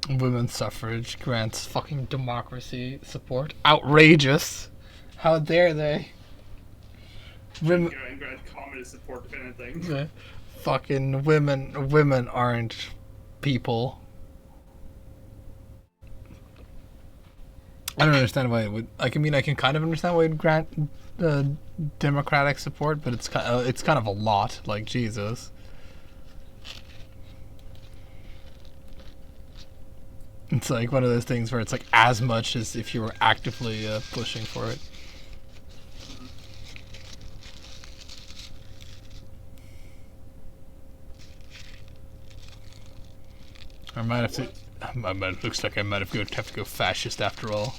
Women's suffrage grants fucking democracy support. Outrageous! How dare they? Women, And grant communist support, if anything. fucking women aren't people. I don't understand why it would. Like, I mean, I can kind of understand why it would grant democratic support, but it's kind of a lot. Like, Jesus. It's like one of those things where it's like as much as if you were actively pushing for it. I might have to. Looks like I might have to go fascist after all.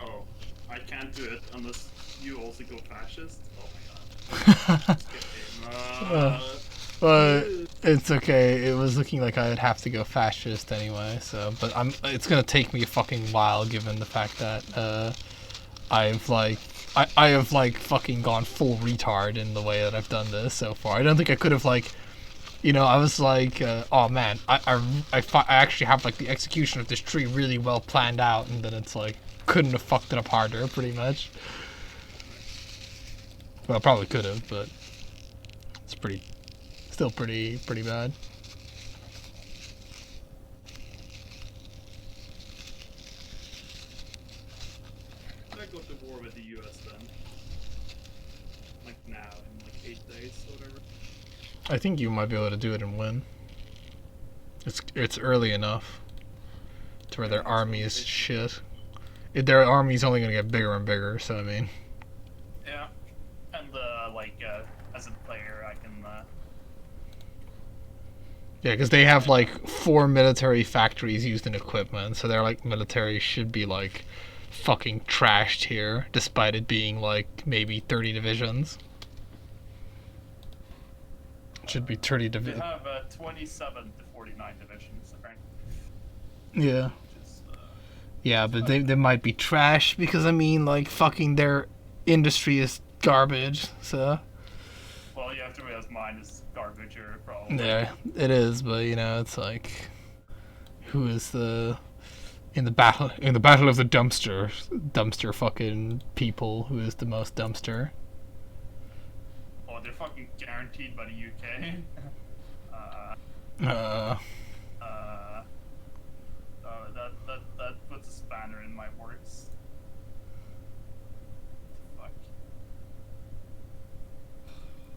Oh, I can't do it unless you also go fascist. Oh my god. But it's okay. It was looking like I'd have to go fascist anyway. So, but it's gonna take me a fucking while, given the fact that I have like fucking gone full retard in the way that I've done this so far. I don't think I could have like. I was like, oh man, I actually have like the execution of this tree really well planned out, and then it's like, couldn't have fucked it up harder, pretty much. Well, probably could have, but it's still pretty bad. I go to war with the US then. Like now, in like 8 days or whatever. I think you might be able to do it and win. It's early enough to where their army is shit. Their army's only gonna get bigger and bigger. So I mean, Yeah. And as a player, I can. yeah, because they have like 4 military factories used in equipment, so their like military should be like fucking trashed here, despite it being like maybe 30 divisions. Should be 30 They divisions. have 27 to 49 divisions, apparently. Yeah. Which is, Yeah, but they might be trash because I mean like fucking their industry is garbage. So well, you have to realize mine is garbage or probably. yeah, it is, but it's like who is in the battle of the dumpster fucking people, who is the most dumpster. Oh, they're fucking guaranteed by the UK. Uh, That puts a spanner in my works. Fuck.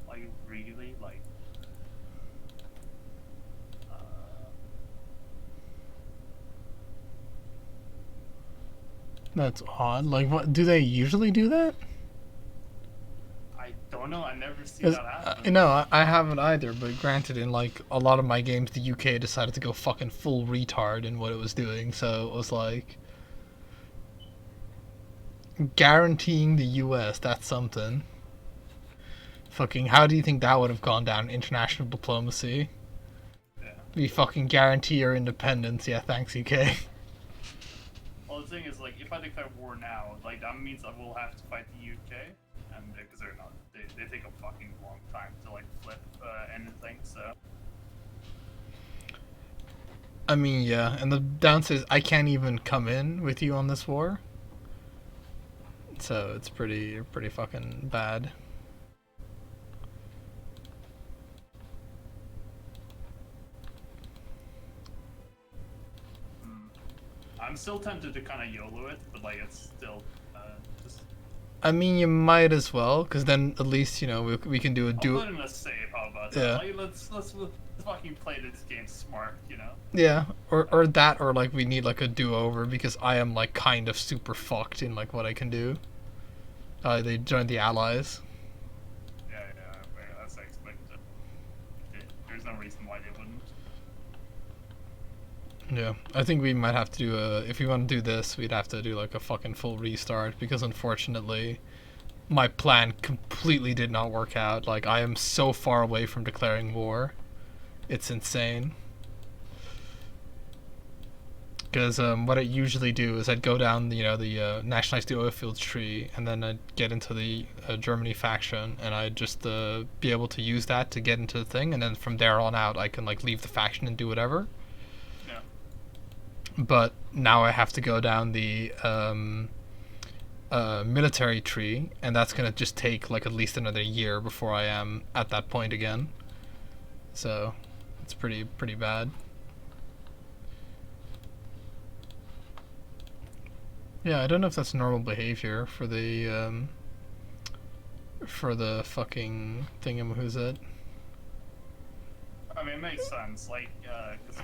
Like really, like. that's odd. Like, what do they usually do that? I don't know. I never see 'Cause, that happen. no, I haven't either. But granted, in like a lot of my games, the UK decided to go fucking full retard in what it was doing. So it was like guaranteeing the US. That's something. Fucking, how do you think that would have gone down in international diplomacy? Yeah. We fucking guarantee your independence. Yeah, thanks, UK. Well, the thing is, like, if I declare war now, like, that means I will have to fight the UK, and because they're not, they take a fucking long time to like flip anything. So I mean, yeah, and the downside is I can't even come in with you on this war. So it's pretty fucking bad. I'm still tempted to kind of YOLO it, but like it's still just. I mean, you might as well, because then at least, you know, we can do a I'll duo. put in a save. How about Yeah. that? Like, let's fucking play this game smart, you know. Yeah, or that, or like we need like a do-over, because I am like kind of super fucked in like what I can do. They joined the Allies. Yeah, that's expected. There's no reason why they wouldn't. Yeah, I think we might have to do if we want to do this, we'd have to do like a fucking full restart, because unfortunately my plan completely did not work out. Like, I am so far away from declaring war. It's insane. Because what I usually do is I'd go down, you know, the nationalized the oil fields tree, and then I'd get into the Germany faction, and I'd just be able to use that to get into the thing, and then from there on out I can like leave the faction and do whatever. Yeah. But now I have to go down the military tree, and that's gonna just take like at least another year before I am at that point again. So it's pretty bad. Yeah, I don't know if that's normal behavior for the fucking thingamahoosit. I mean, it makes sense, like, because you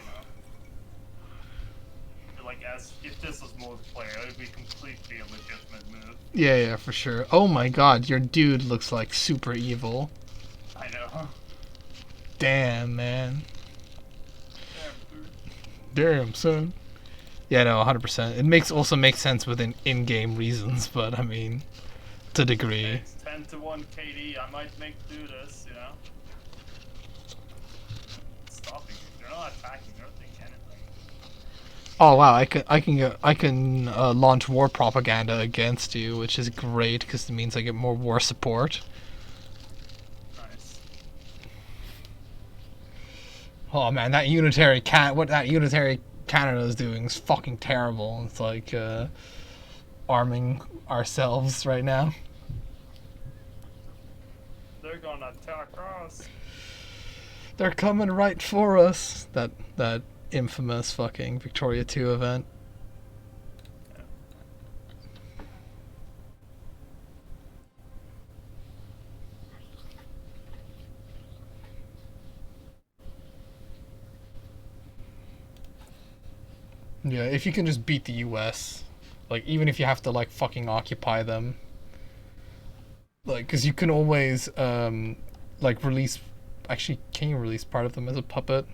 know, like as if this was multiplayer, it would be completely a legitimate move. Yeah, for sure. Oh my god, your dude looks like super evil. I know. Damn, man. Damn, dude. Damn, son. Yeah, no, 100%. It also makes sense within in-game reasons, but I mean, to a degree. It's 10-1 KD. I might make do this, you know. Stopping. They're not attacking. They're not doing anything. Oh wow, I can launch war propaganda against you, which is great because it means I get more war support. Nice. Oh man, what that unitary Canada is doing is fucking terrible. It's like arming ourselves right now. They're gonna attack us. They're coming right for us. That infamous fucking Victoria 2 event. Yeah, if you can just beat the US, like even if you have to like fucking occupy them, like because you can always like release. Actually, can you release part of them as a puppet?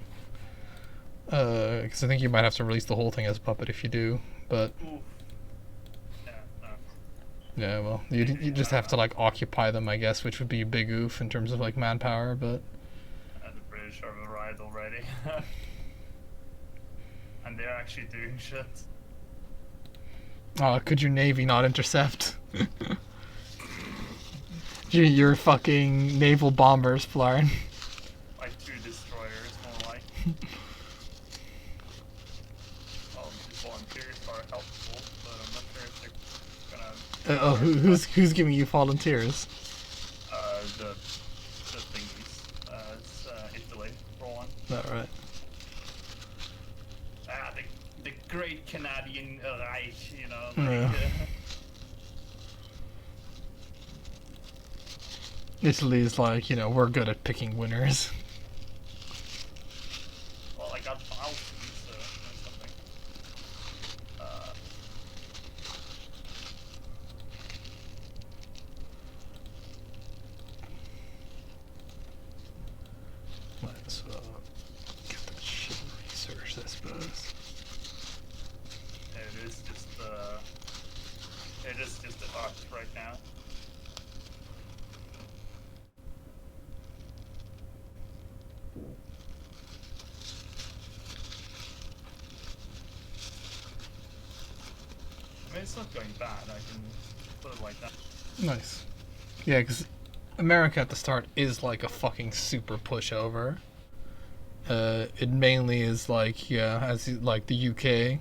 Because I think you might have to release the whole thing as a puppet if you do. But Oof. Yeah, no. yeah, well, you just have to like occupy them, I guess, which would be a big oof in terms of like manpower. But The British are arrived already. And they're actually doing shit. could your navy not intercept? Your fucking naval bombers, Flarn. Like 2 destroyers, more like. Who's giving you volunteers? The thingies. It's Italy for one. All right. The great Canadian Reich, you know. Yeah. Italy's like, you know, we're good at picking winners. Well, I got thousands or something. Might as well get that shit researched, I suppose. It is just a art right now. I mean, it's not going bad. I can put it like that. Nice. Yeah, because America at the start is like a fucking super pushover. It mainly is like, yeah, as like the UK.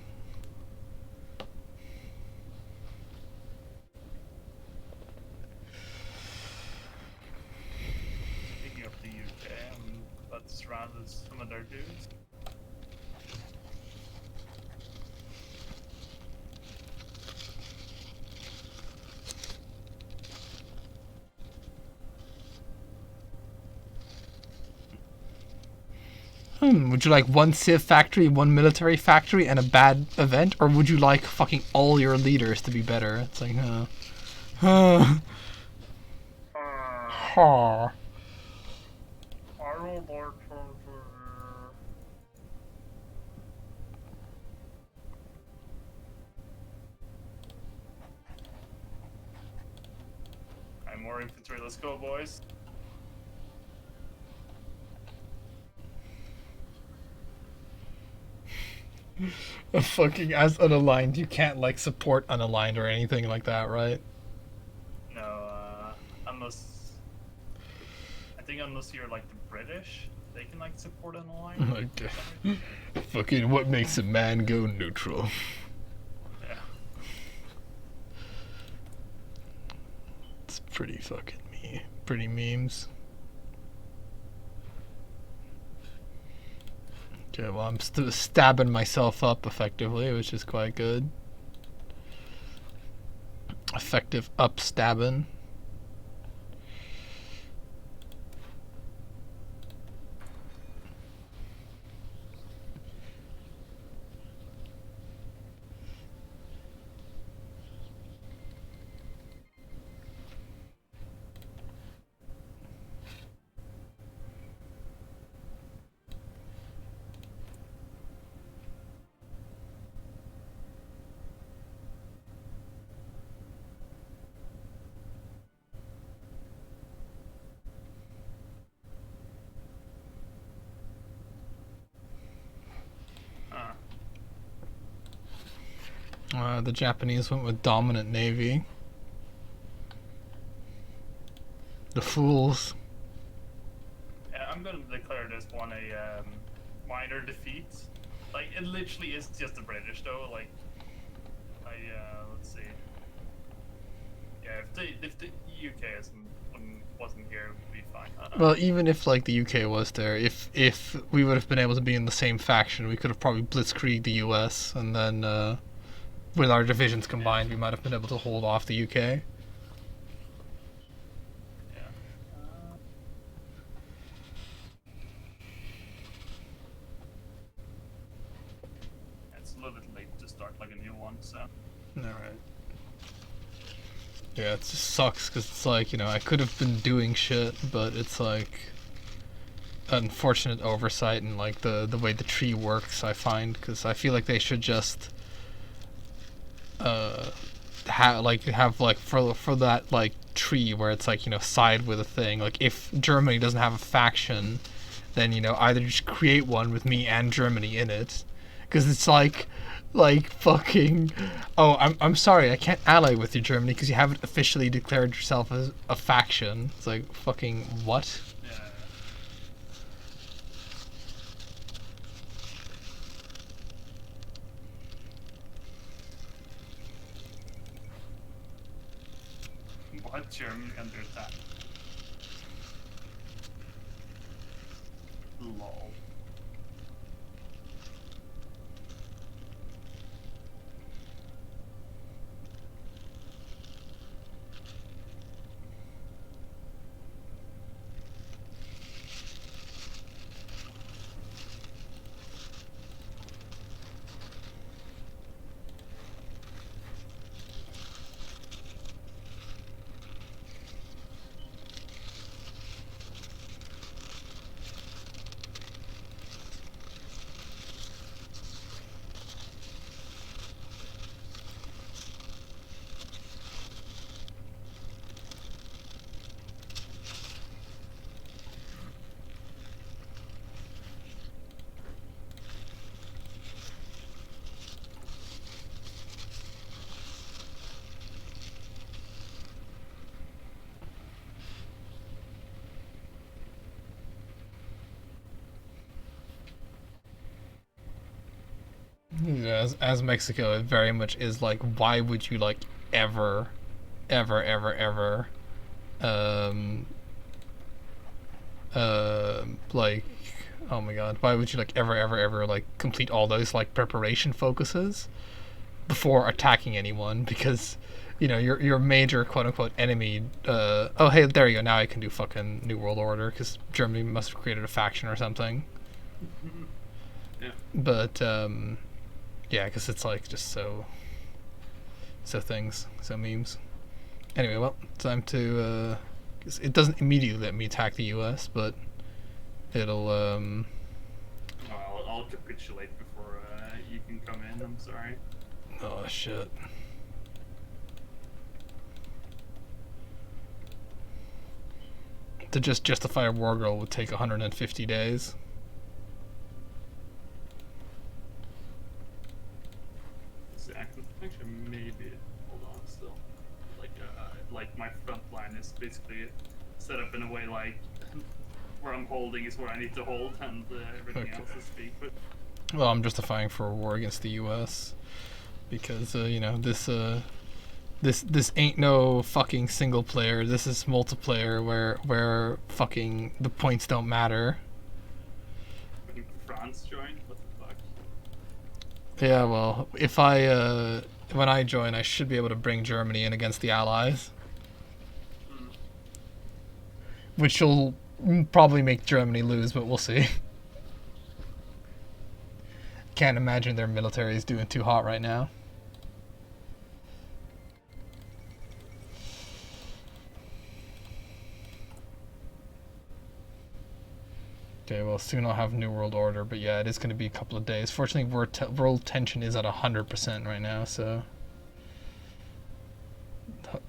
Speaking of the UK, I'm about to surround with some of their dudes. Would you like one civ factory, one military factory, and a bad event? Or would you like fucking all your leaders to be better? It's like, huh. I don't like I'm more infantry. Let's go, boys. Fucking as unaligned, you can't like support unaligned or anything like that, right? No, unless I think unless you're like the British, they can like support an alliance. Okay. Fucking what makes a man go neutral? Yeah. It's pretty fucking pretty memes. Okay, well I'm still stabbing myself up effectively, which is quite good. Effective up stabbing. The Japanese went with dominant navy. The fools. Yeah, I'm gonna declare this one a minor defeat. Like it literally is just the British though. Like, let's see. Yeah, if the UK wasn't here, it would be fine. Well, even if like the UK was there, if we would have been able to be in the same faction, we could have probably blitzkrieged the US, and then with our divisions combined, we might have been able to hold off the UK. Yeah. It's a little bit late to start like a new one, so. All right. Yeah, it just sucks because it's like, you know, I could have been doing shit, but it's like unfortunate oversight and like the way the tree works, I find, because I feel like they should just have like for that like tree where it's like, you know, side with a thing. Like if Germany doesn't have a faction, then, you know, either just create one with me and Germany in it, because it's like fucking, oh, I'm sorry, I can't ally with you, Germany, because you haven't officially declared yourself as a faction. It's like, fucking what? Yeah. What? Germany under attack? Lol. As Mexico, it very much is like, why would you like ever, ever, um, like, oh my god, why would you like ever like complete all those like preparation focuses before attacking anyone? Because your major quote unquote enemy. Oh hey, there you go. Now I can do fucking New World Order because Germany must have created a faction or something. Yeah. But yeah, because it's like just so memes. Anyway, well, time to. It doesn't immediately let me attack the U.S., but it'll. I'll capitulate before you can come in. I'm sorry. Oh shit. To just justify a war goal would take 150 days. Exactly. Actually, maybe. Hold on, still. Like my front line is basically set up in a way like where I'm holding is where I need to hold, and everything else is speak. But well, I'm justifying for a war against the U.S. because this ain't no fucking single player. This is multiplayer where fucking the points don't matter. when France joined, what the fuck? Yeah, well, if when I join, I should be able to bring Germany in against the Allies, which will probably make Germany lose, but we'll see. Can't imagine their military is doing too hot right now. Okay, well, soon I'll have New World Order, but yeah, it is going to be a couple of days. Fortunately, world tension is at 100% right now, so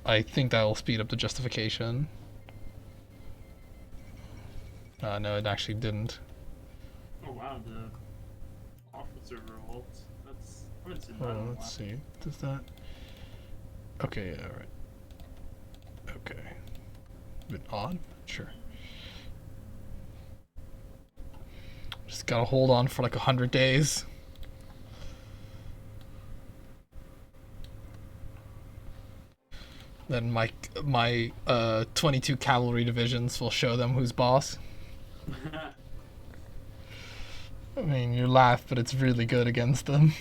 I think that will speed up the justification. No, it actually didn't. Oh wow, the officer revolt. That's what's in Oh, let's see. Does that? Okay, all right. Okay. A bit odd. Sure. Just gotta hold on for like 100 days. Then my 22 cavalry divisions will show them who's boss. I mean, you laugh, but it's really good against them.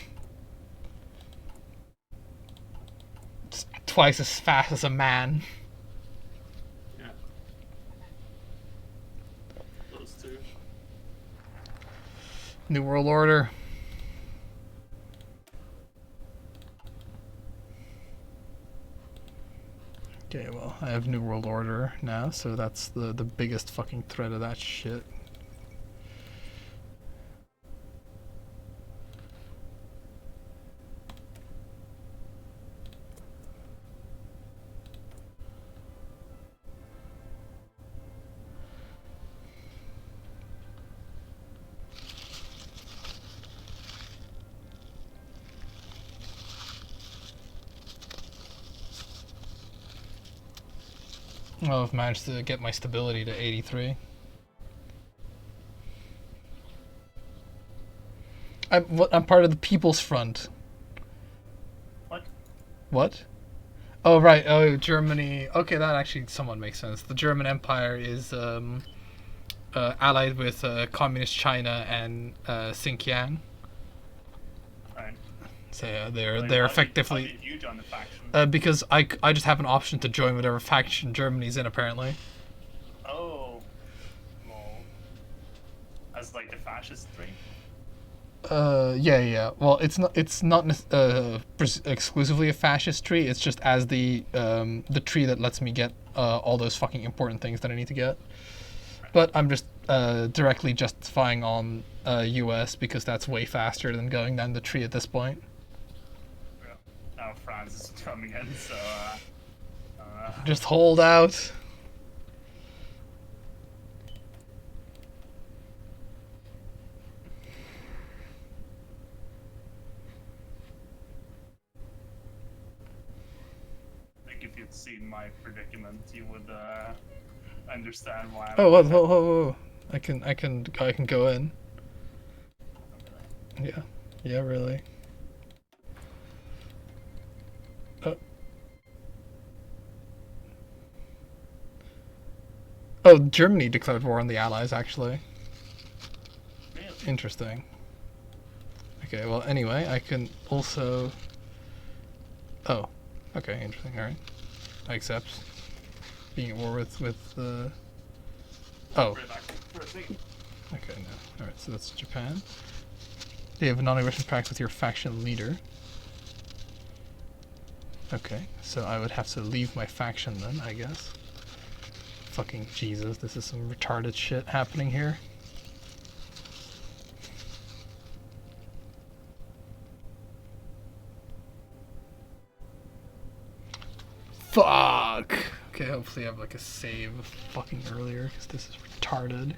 It's twice as fast as a man. Yeah. Those two. New World Order. Okay, well, I have New World Order now, so that's the biggest fucking threat of that shit. Well, I've managed to get my stability to 83. I'm part of the People's Front. What? What? Oh right. Oh, Germany. Okay, that actually somewhat makes sense. The German Empire is allied with communist China and Xinjiang. Right. So yeah, Like, they're are they effectively huge on the faction? because I just have an option to join whatever faction Germany's in apparently. Oh, well, as like the fascist three. Yeah. Well, it's not exclusively a fascist tree. It's just as the tree that lets me get all those fucking important things that I need to get. But I'm just directly justifying on U.S. because that's way faster than going down the tree at this point. Yeah. Now France is coming in, so Just hold out. like if you'd seen my predicament, you would understand why I'm. Oh, whoa. I can go in. Yeah. Yeah, really. Oh. Oh, Germany declared war on the Allies, actually. Really? Interesting. Okay, well, anyway, I can also... Oh, okay, interesting, alright. I accept being at war with Oh, Right back for a second. okay, no. Alright, so that's Japan. You have a non-aggression pact with your faction leader. Okay, so I would have to leave my faction then, I guess. Fucking Jesus, this is some retarded shit happening here. Fuck! Okay, hopefully I have like a save fucking earlier, because this is retarded.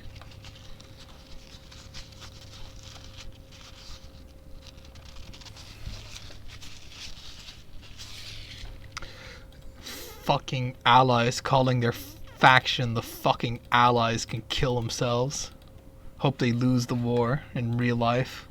Fucking allies calling their faction the fucking allies can kill themselves. Hope they lose the war in real life.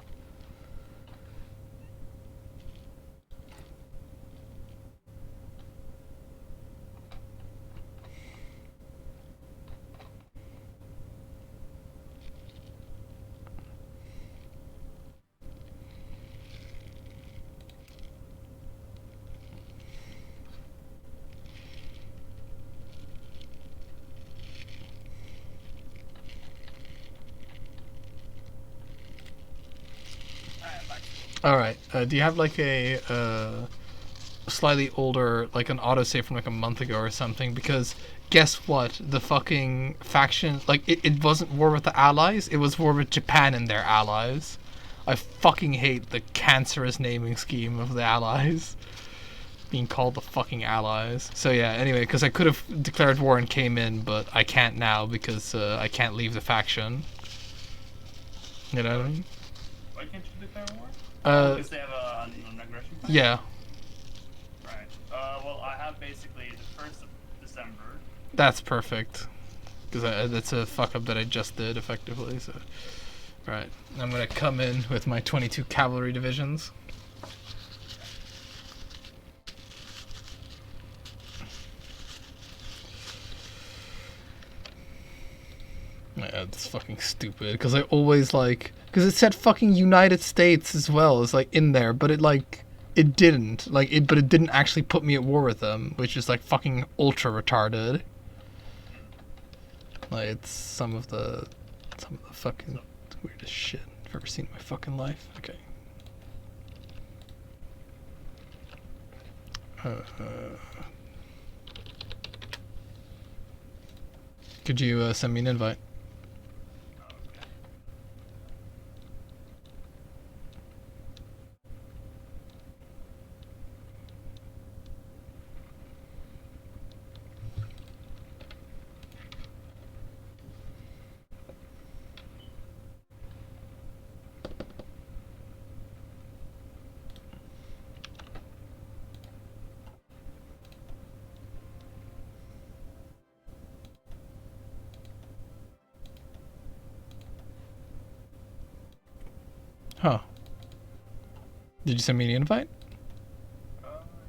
I'm back. Alright, do you have like a slightly older, like an autosave from like a month ago or something? Because guess what? The fucking faction, like it wasn't war with the allies, it was war with Japan and their allies. I fucking hate the cancerous naming scheme of the allies. Being called the fucking allies. So yeah, anyway, because I could have declared war and came in, but I can't now because I can't leave the faction. You know what I mean? Why can't you declare war? Uh, Because they have an aggression plan? yeah, Right. Well, I have basically the 1st of December. that's perfect. Because that's a fuck up that I just did, effectively. So, right, I'm gonna come in with my 22 cavalry divisions. Yeah, it's fucking stupid. Because I always like, because it said fucking United States as well. It's like in there, but it didn't. But it didn't actually put me at war with them, which is like fucking ultra retarded. Like it's some of the fucking weirdest shit I've ever seen in my fucking life. Okay. Could you send me an invite? Okay. Huh. Did you send me an invite?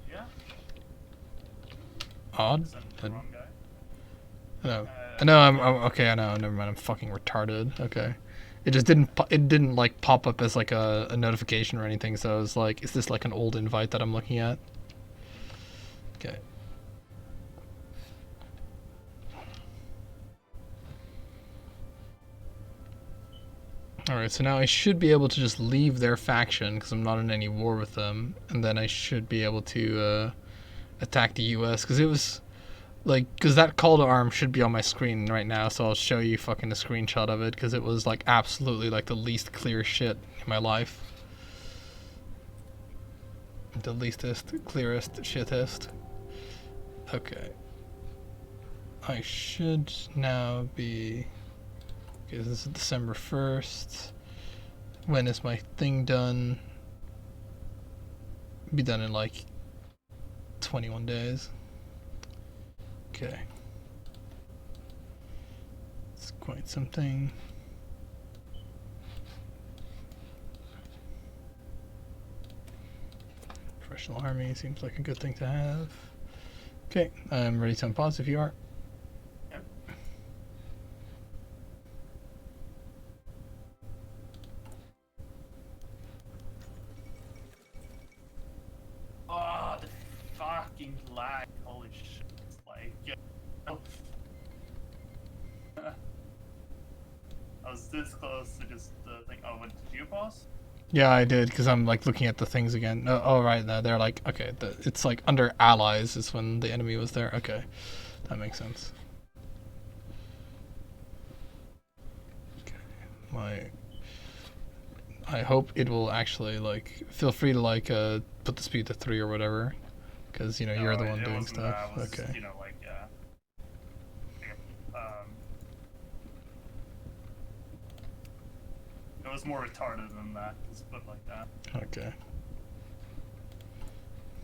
Yeah. Odd? Sent the wrong guy. No. I'm okay. I know. Never mind. I'm fucking retarded. Okay. It just didn't. It didn't like pop up as like a notification or anything. So I was like, is this like an old invite that I'm looking at? Okay. All right. So now I should be able to just leave their faction because I'm not in any war with them, and then I should be able to attack the U.S. because it was. Like, because that call to arms should be on my screen right now, so I'll show you fucking a screenshot of it, because it was, like, absolutely, like, the least clear shit in my life. The leastest, clearest, shittest. Okay. I should now be... Okay, this is December 1st. When is my thing done? Be done in, like, 21 days. Okay. It's quite something. Professional army seems like a good thing to have. Okay, I'm ready to unpause if you are. Yep. Oh, the fucking lag. Holy shit. It's like, I was this close to just think, oh, what did you pause? Yeah, I did, because I'm like looking at the things again. Oh, right, no, they're like, okay, it's like under allies is when the enemy was there. Okay, that makes sense. Okay, I hope it will actually, like, feel free to, like, put the speed to 3 or whatever, because, you know, you're the one doing stuff. Okay. You know, like, it was more retarded than that, let's put it like that. Okay.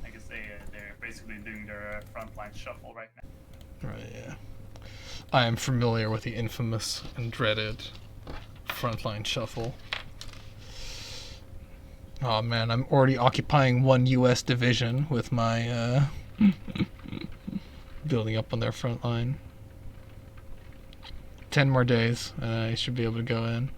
I guess they're basically doing their frontline shuffle right now. Right, yeah. I am familiar with the infamous and dreaded frontline shuffle. Oh man, I'm already occupying one US division with my building up on their front line. 10 more days and I should be able to go in.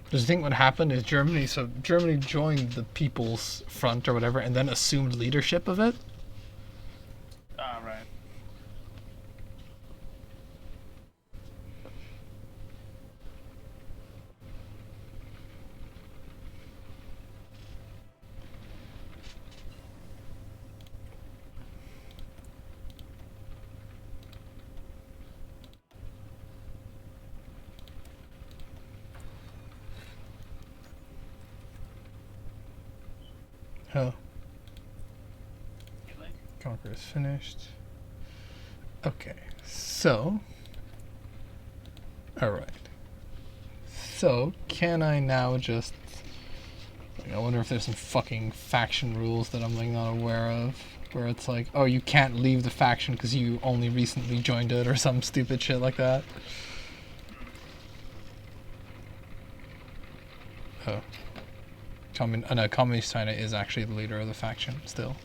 Because I think what happened is Germany joined the People's Front or whatever and then assumed leadership of it. Ah, right. Oh. Conquer is finished. Okay, so. Alright. So, can I now just. I wonder if there's some fucking faction rules that I'm like not aware of. Where it's like, oh, you can't leave the faction because you only recently joined it or some stupid shit like that. Oh. No, Communist China is actually the leader of the faction still.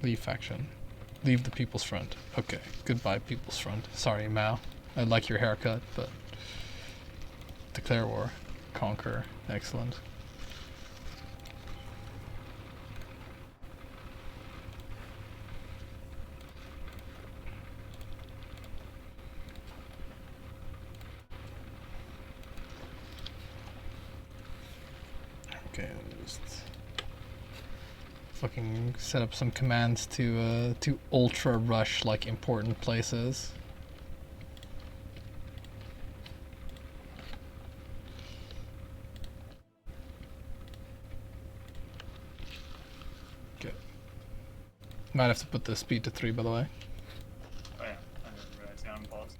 Leave faction. Leave the People's Front. Okay, goodbye People's Front. Sorry, Mao. I like your haircut, but... Declare war. Conquer. Excellent. Okay, just fucking set up some commands to ultra rush like important places. Okay. Might have to put the speed to 3, by the way. Oh yeah, I didn't realize I unpaused.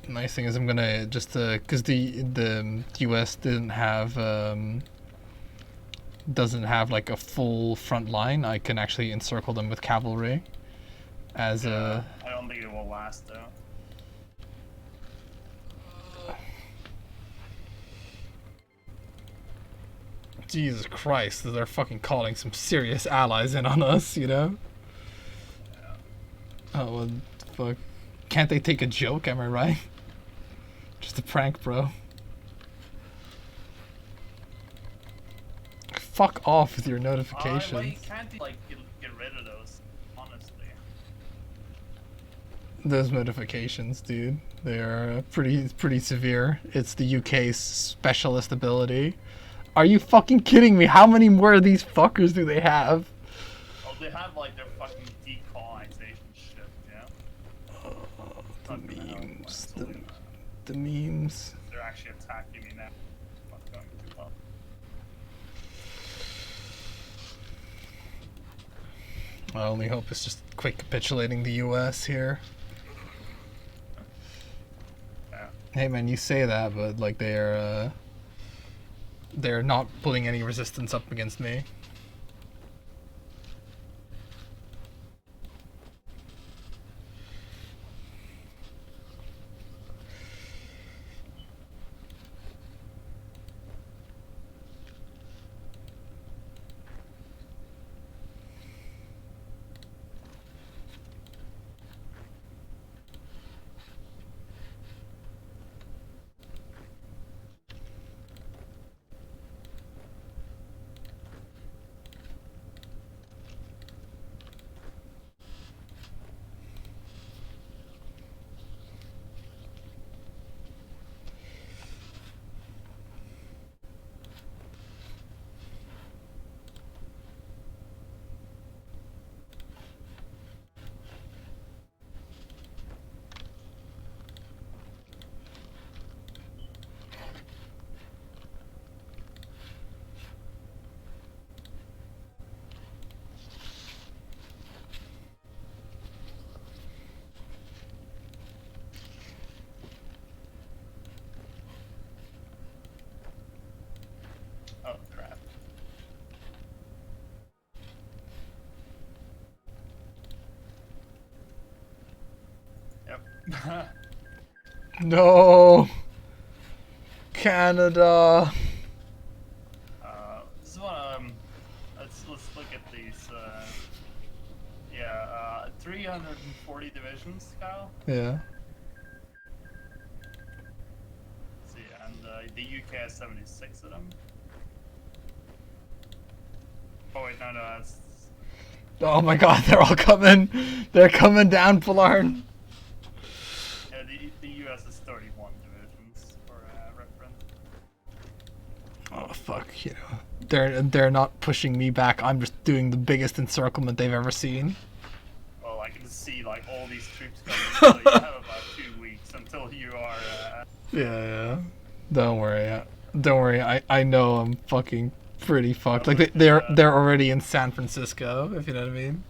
Nice thing is I'm gonna just because the US didn't have doesn't have like a full front line, I can actually encircle them with cavalry. As a I don't think it will last though. Jesus Christ, they're fucking calling some serious allies in on us, you know? Yeah. Oh, well, fuck. Can't they take a joke, am I right? Just a prank, bro. Fuck off with your notifications. Well, you can't like get rid of those, honestly. Those notifications, dude. They are pretty severe. It's the UK's specialist ability. Are you fucking kidding me? How many more of these fuckers do they have? Oh, they have like their fucking decolonization shit, yeah? The memes. The memes. They're actually attacking me now. Not going too well. My only hope is just quick capitulating the US here. Yeah. Hey man, you say that, but like they're not putting any resistance up against me. Oh crap. Yep. No, Canada. This is what let's look at these. Yeah, 340 divisions, Kyle. Yeah. Let's see, and the UK has 76 of them. Oh wait, no, that's. Oh my God, they're all coming. They're coming down, Polarn. Yeah, the US is 31 divisions for reference. Oh fuck, you know. They're not pushing me back. I'm just doing the biggest encirclement they've ever seen. Well, I can see like all these troops coming. So you have about 2 weeks until you are. Yeah. Don't worry. Don't worry. I know I'm fucking pretty fucked. Like they're already in San Francisco, if you know what I mean.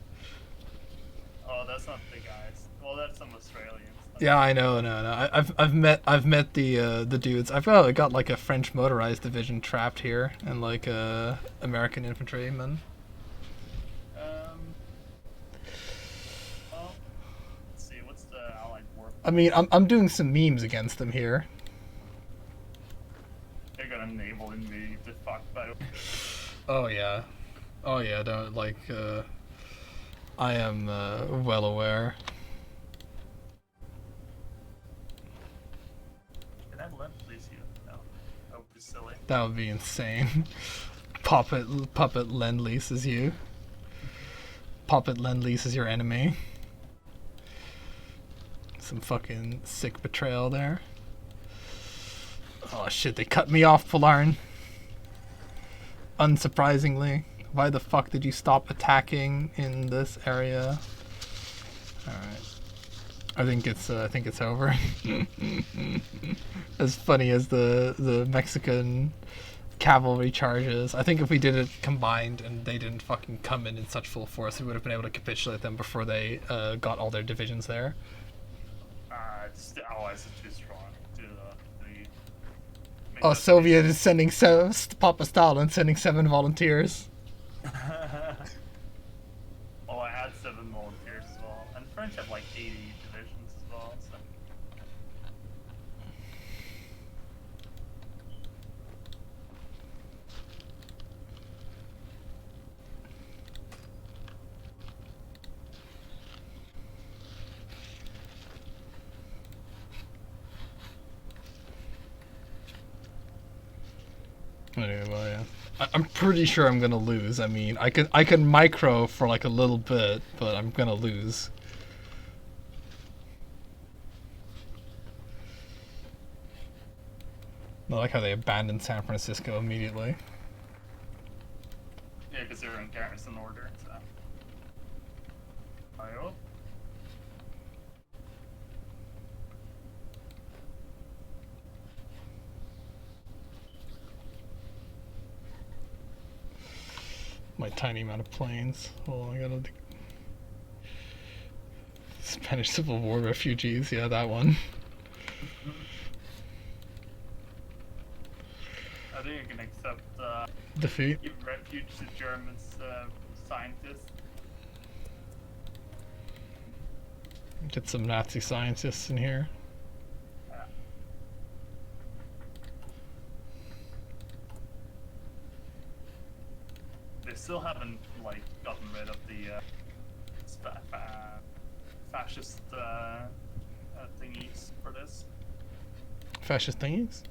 Oh, that's not the guys. Well, that's some Australians. Yeah, I know. No. I've met the dudes. I've got like a French motorized division trapped here, and like American infantrymen. Well, let's see. What's the Allied war? I mean, I'm doing some memes against them here. They're gonna naval invade the fuck, by the way. Oh yeah. Don't like. I am well aware. Can I let please you? No. That would be silly. That would be insane. Puppet Lend-Lease is you. Puppet Lend-Lease is your enemy. Some fucking sick betrayal there. Oh shit, they cut me off, Polarn. Unsurprisingly. Why the fuck did you stop attacking in this area? Alright. I think it's over. As funny as the Mexican cavalry charges. I think if we did it combined and they didn't fucking come in such full force, we would have been able to capitulate them before they got all their divisions there. The Allies are too strong to mean, Oh, that's Soviet is sending Papa Stalin sending 7 volunteers. Oh, I had 7 volunteers as well, and the French have like 80 divisions as well. So. Anyway, well, yeah. I'm pretty sure I'm gonna lose. I mean, I can micro for like a little bit, but I'm gonna lose. I like how they abandoned San Francisco immediately. Yeah, because they're in garrison order. So. Iowa. My tiny amount of planes. Oh, I gotta. Spanish Civil War refugees. Yeah, that one. I think you can accept Defeat. give refuge to German scientists. Get some Nazi scientists in here. They still haven't like gotten rid of the fascist thingies for this. Fascist thingies?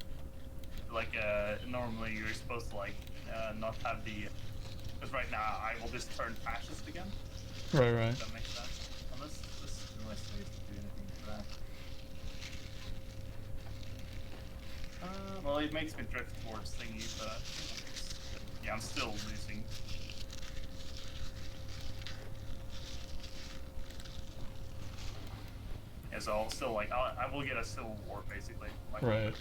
Like normally you're supposed to like not have the. Because right now I will just turn fascist again. Right, right. If that makes sense. Unless they used to do anything for that. Well, it makes me drift towards thingy, but yeah, I'm still losing. Yeah, so I'll still like I will get a civil war basically. Like, Right.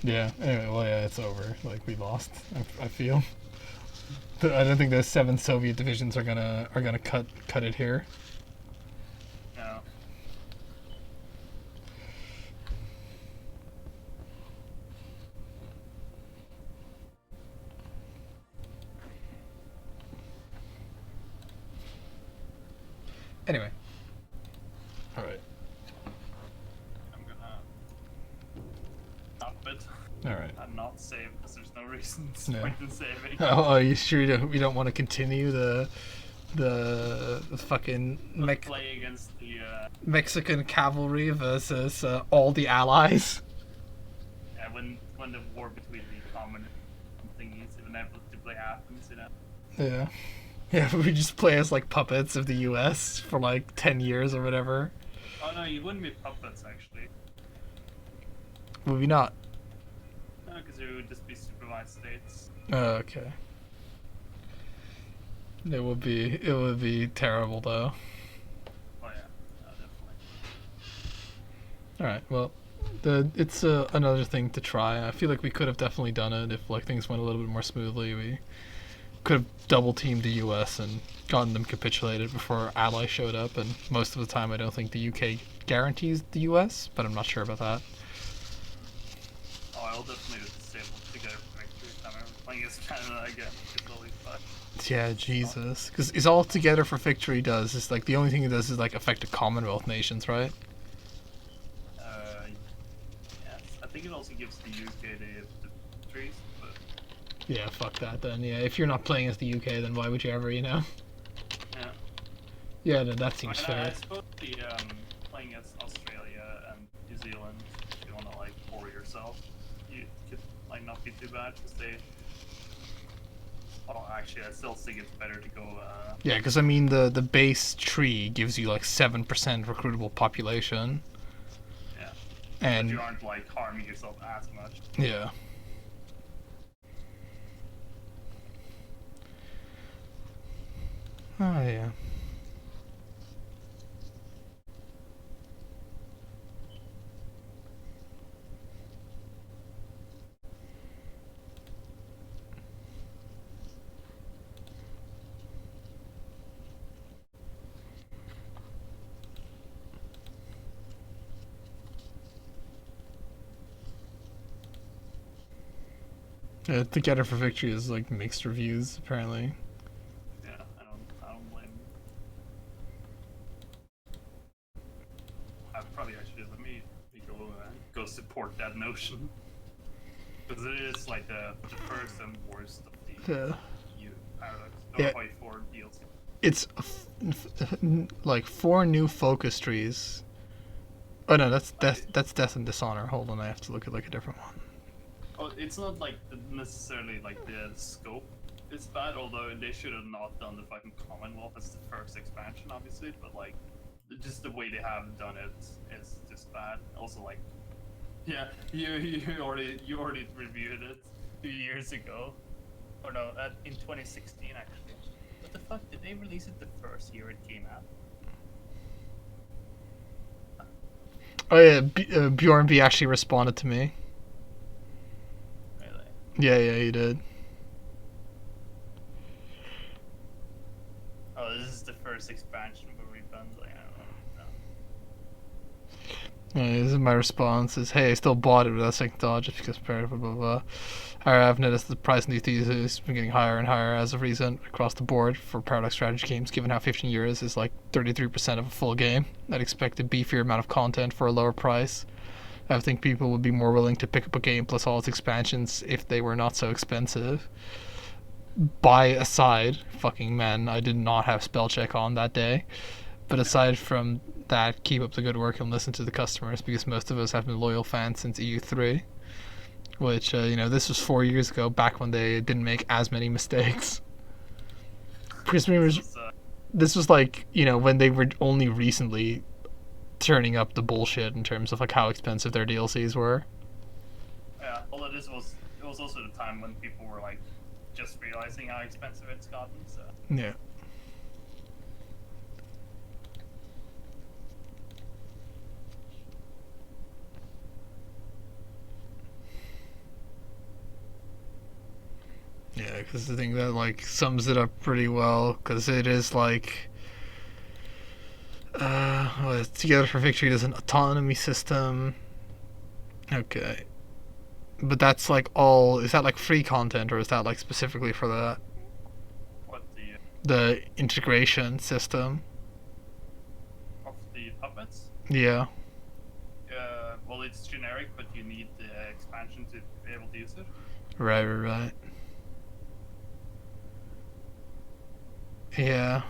Yeah. Anyway, well, yeah, it's over. Like we lost. I feel. I don't think those 7 Soviet divisions are gonna cut it here. No. Anyway. All right. I'm gonna stop it. All right. And not save because there's no reason to Yeah. point in saving. Oh, are you sure we don't want to continue the fucking Play against the Mexican cavalry versus all the allies? yeah, when the war between the communists and thingies inevitably happens, you know. Yeah. Yeah, we just play as like puppets of the US for like 10 years or whatever. Oh no, you wouldn't be puppets actually. Would we not? No, because you would just be supervised states. Oh, okay. It would be terrible though. Oh yeah, definitely. All right. Well, it's another thing to try. I feel like we could have definitely done it if like things went a little bit more smoothly. We could have double teamed the U.S. and gotten them capitulated before our ally showed up. And most of the time, I don't think the U.K. guarantees the U.S., but I'm not sure about that. Oh, I'll definitely disable together for victory time. I'm playing against Canada again. It's always fun. Yeah, Jesus. Because it's all together for victory does is like the only thing it does is like affect the Commonwealth nations, right? Yes. I think it also gives the UK the victories, but Yeah, fuck that then. Yeah, if you're not playing as the UK, then why would you ever, you know? yeah. Yeah, no, that seems I fair. suppose the playing against Australia and New Zealand, if you want to like pour yourself, you could like not be too bad because they. Oh, actually, I still think it's better to go. Yeah, because I mean the base tree gives you like 7% recruitable population. Yeah. And But you aren't like harming yourself as much. yeah. Oh yeah. Together for Victory is like mixed reviews apparently. Yeah, I don't blame you. Let me go support that notion. Because it is like the first and worst of the Yeah. Paradox. Yeah. 4 DLC. It's like 4 new focus trees. Oh no, that's Death and Dishonor. Hold on, I have to look at like a different one. Oh, it's not like necessarily like the scope is bad, although they should have not done the fucking Commonwealth as the first expansion, obviously. But like, just the way they have done it is just bad. Also, like, yeah, you already reviewed it 2 years ago, or no, in 2016 actually. What the fuck? Did they release it the first year it came out? Oh yeah, Bjorn B actually responded to me. Really? Yeah, he did. Oh, this is the first expansion where we've done like I don't know. This is my response is, hey, I still bought it without second thought just because blah blah blah. I've noticed the price in these theses has been getting higher and higher as of recent across the board for Paradox strategy games, given how 15 euros is like 33% of a full game. I'd expect a beefier amount of content for a lower price. I think people would be more willing to pick up a game plus all its expansions if they were not so expensive. Buy aside, fucking men, I did not have spell check on that day. But aside from that, keep up the good work and listen to the customers because most of us have been loyal fans since EU3. Which, this was 4 years ago, back when they didn't make as many mistakes. Because this was like, when they were only recently turning up the bullshit in terms of like how expensive their DLCs were. Yeah, although it was also the time when people were like just realizing how expensive it's gotten. So Yeah. Yeah, because I think that like sums it up pretty well. Because it is like, Together for Victory is an autonomy system. Okay, but that's like all. Is that like free content or is that like specifically for that? what The integration system. of the puppets? Yeah. Well, it's generic, but you need the expansion to be able to use it. Right. Yeah.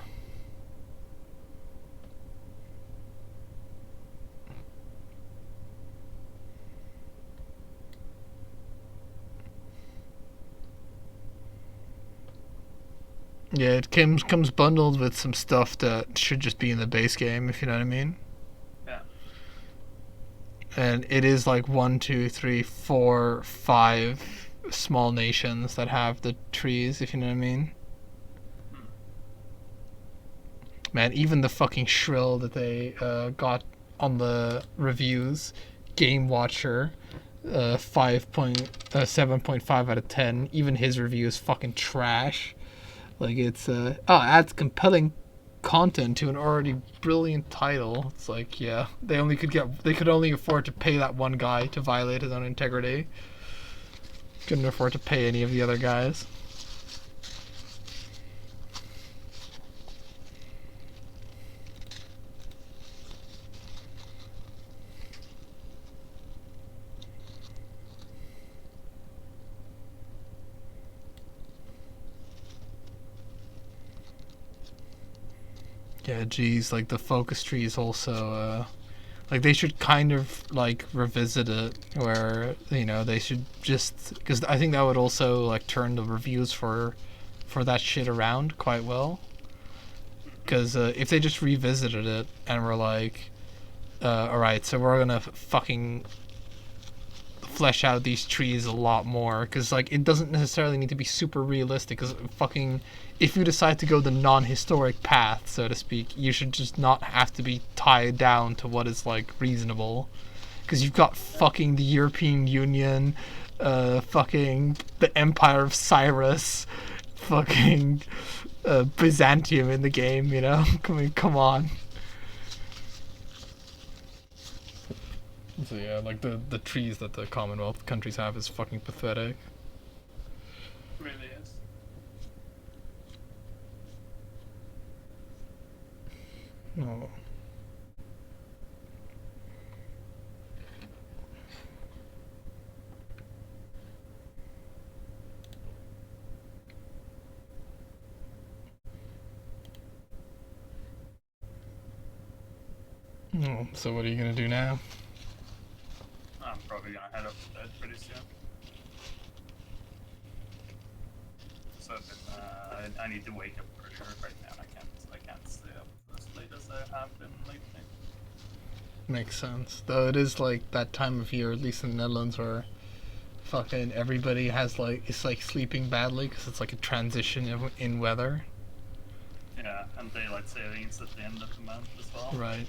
Yeah, it comes bundled with some stuff that should just be in the base game, if you know what I mean. Yeah. And it is like 1, 2, 3, 4, 5 small nations that have the trees, if you know what I mean. Man, even the fucking shrill that they got on the reviews, Game Watcher, 7.5 out of 10. Even his review is fucking trash. Like it's adds compelling content to an already brilliant title. It's like, yeah, they could only afford to pay that one guy to violate his own integrity. Couldn't afford to pay any of the other guys. Yeah, geez, like the focus tree is also like they should kind of like revisit it where they should just because I think that would also like turn the reviews for that shit around quite well. Because if they just revisited it and were like, all right, so we're gonna fucking flesh out these trees a lot more because like it doesn't necessarily need to be super realistic because fucking if you decide to go the non-historic path, so to speak, you should just not have to be tied down to what is like reasonable because you've got fucking the European Union, fucking the Empire of Cyrus, fucking Byzantium in the game, I mean, come on. So yeah, like the trees that the Commonwealth countries have is fucking pathetic. Really is. Oh. Oh, so what are you gonna do now? I'm probably gonna head up to bed pretty soon. So I need to wake up earlier right now. I can't stay up as late as I have been lately. Makes sense. Though it is like that time of year, at least in the Netherlands, where fucking everybody has like it's like sleeping badly because it's like a transition in weather. Yeah, and daylight savings at the end of the month as well. Right.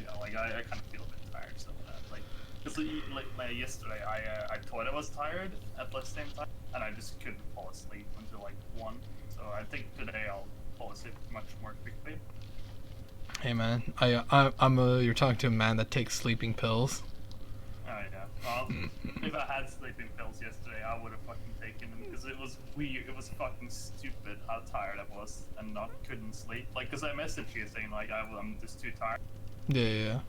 Yeah, like I kind of feel a bit tired, so like, cause like yesterday I thought I was tired at the same time, and I just couldn't fall asleep until like 1. So I think today I'll fall asleep much more quickly. Hey man, I'm a you're talking to a man that takes sleeping pills. Oh yeah. Well, if I had sleeping pills yesterday, I would have fucking taken them because it was weird. It was fucking stupid how tired I was and not couldn't sleep. Like, cause I messaged you saying like I'm just too tired. Yeah.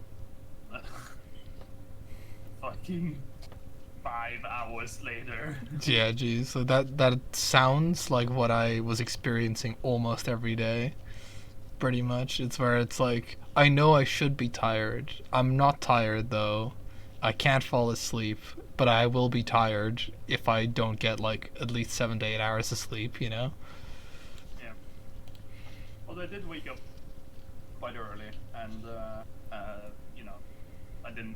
Fucking 5 hours later. Yeah, geez. So that sounds like what I was experiencing almost every day. Pretty much. It's where it's like I know I should be tired. I'm not tired though. I can't fall asleep, but I will be tired if I don't get like at least 7 to 8 hours of sleep, you know? Yeah. Well, I did wake up quite early, and you know,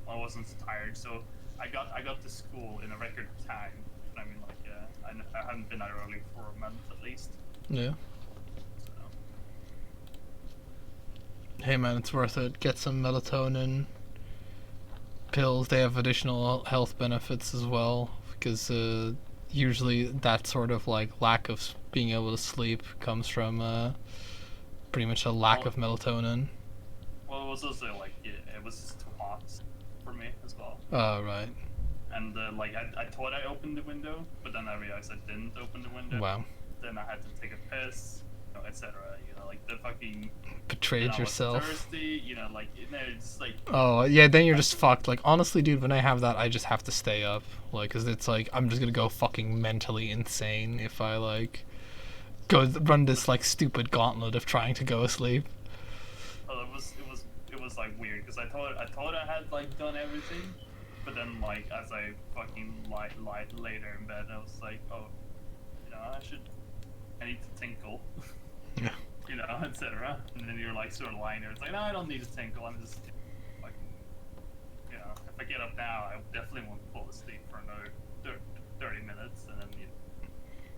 I wasn't tired, so I got to school in a record time. I mean, like, I haven't been out early for a month at least. Yeah. So Hey man, it's worth it. Get some melatonin pills. They have additional health benefits as well because usually that sort of like lack of being able to sleep comes from pretty much a lack of melatonin. well, it was also like it was just too hot for me as well. Oh, right. And like I thought I opened the window, but then I realized I didn't open the window. Wow. Then I had to take a piss, you know, etc. You know, like the fucking. Betrayed I was yourself. thirsty, you know, like it's like. Oh, yeah, then you're just fucked. Like, honestly, dude, when I have that, I just have to stay up. Like, because it's like, I'm just gonna go fucking mentally insane if I, like, go run this, like, stupid gauntlet of trying to go asleep. Oh, it was like weird because I thought I had like done everything, but then like as I fucking lied later in bed, I was like, oh, you know, I need to tinkle. Yeah. You know, etc. And then you're like sort of lying there. It's like, no, I don't need to tinkle. I'm just like, you know, if I get up now, I definitely won't fall asleep for another 30 minutes, and then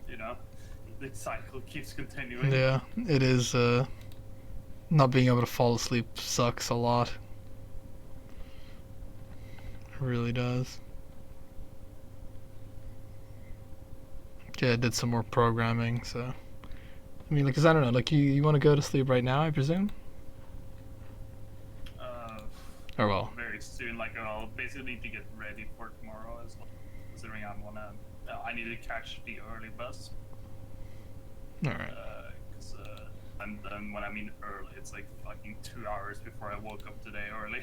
you know, the cycle keeps continuing. Yeah, it is, not being able to fall asleep sucks a lot. It really does. Yeah, I did some more programming, so. I mean, like, 'cause I don't know, like, you want to go to sleep right now, I presume? Uh, Or, well. Very soon. Like, I'll basically need to get ready for tomorrow as well, considering I need to catch the early bus. Alright. And when I mean early, it's like fucking 2 hours before I woke up today early.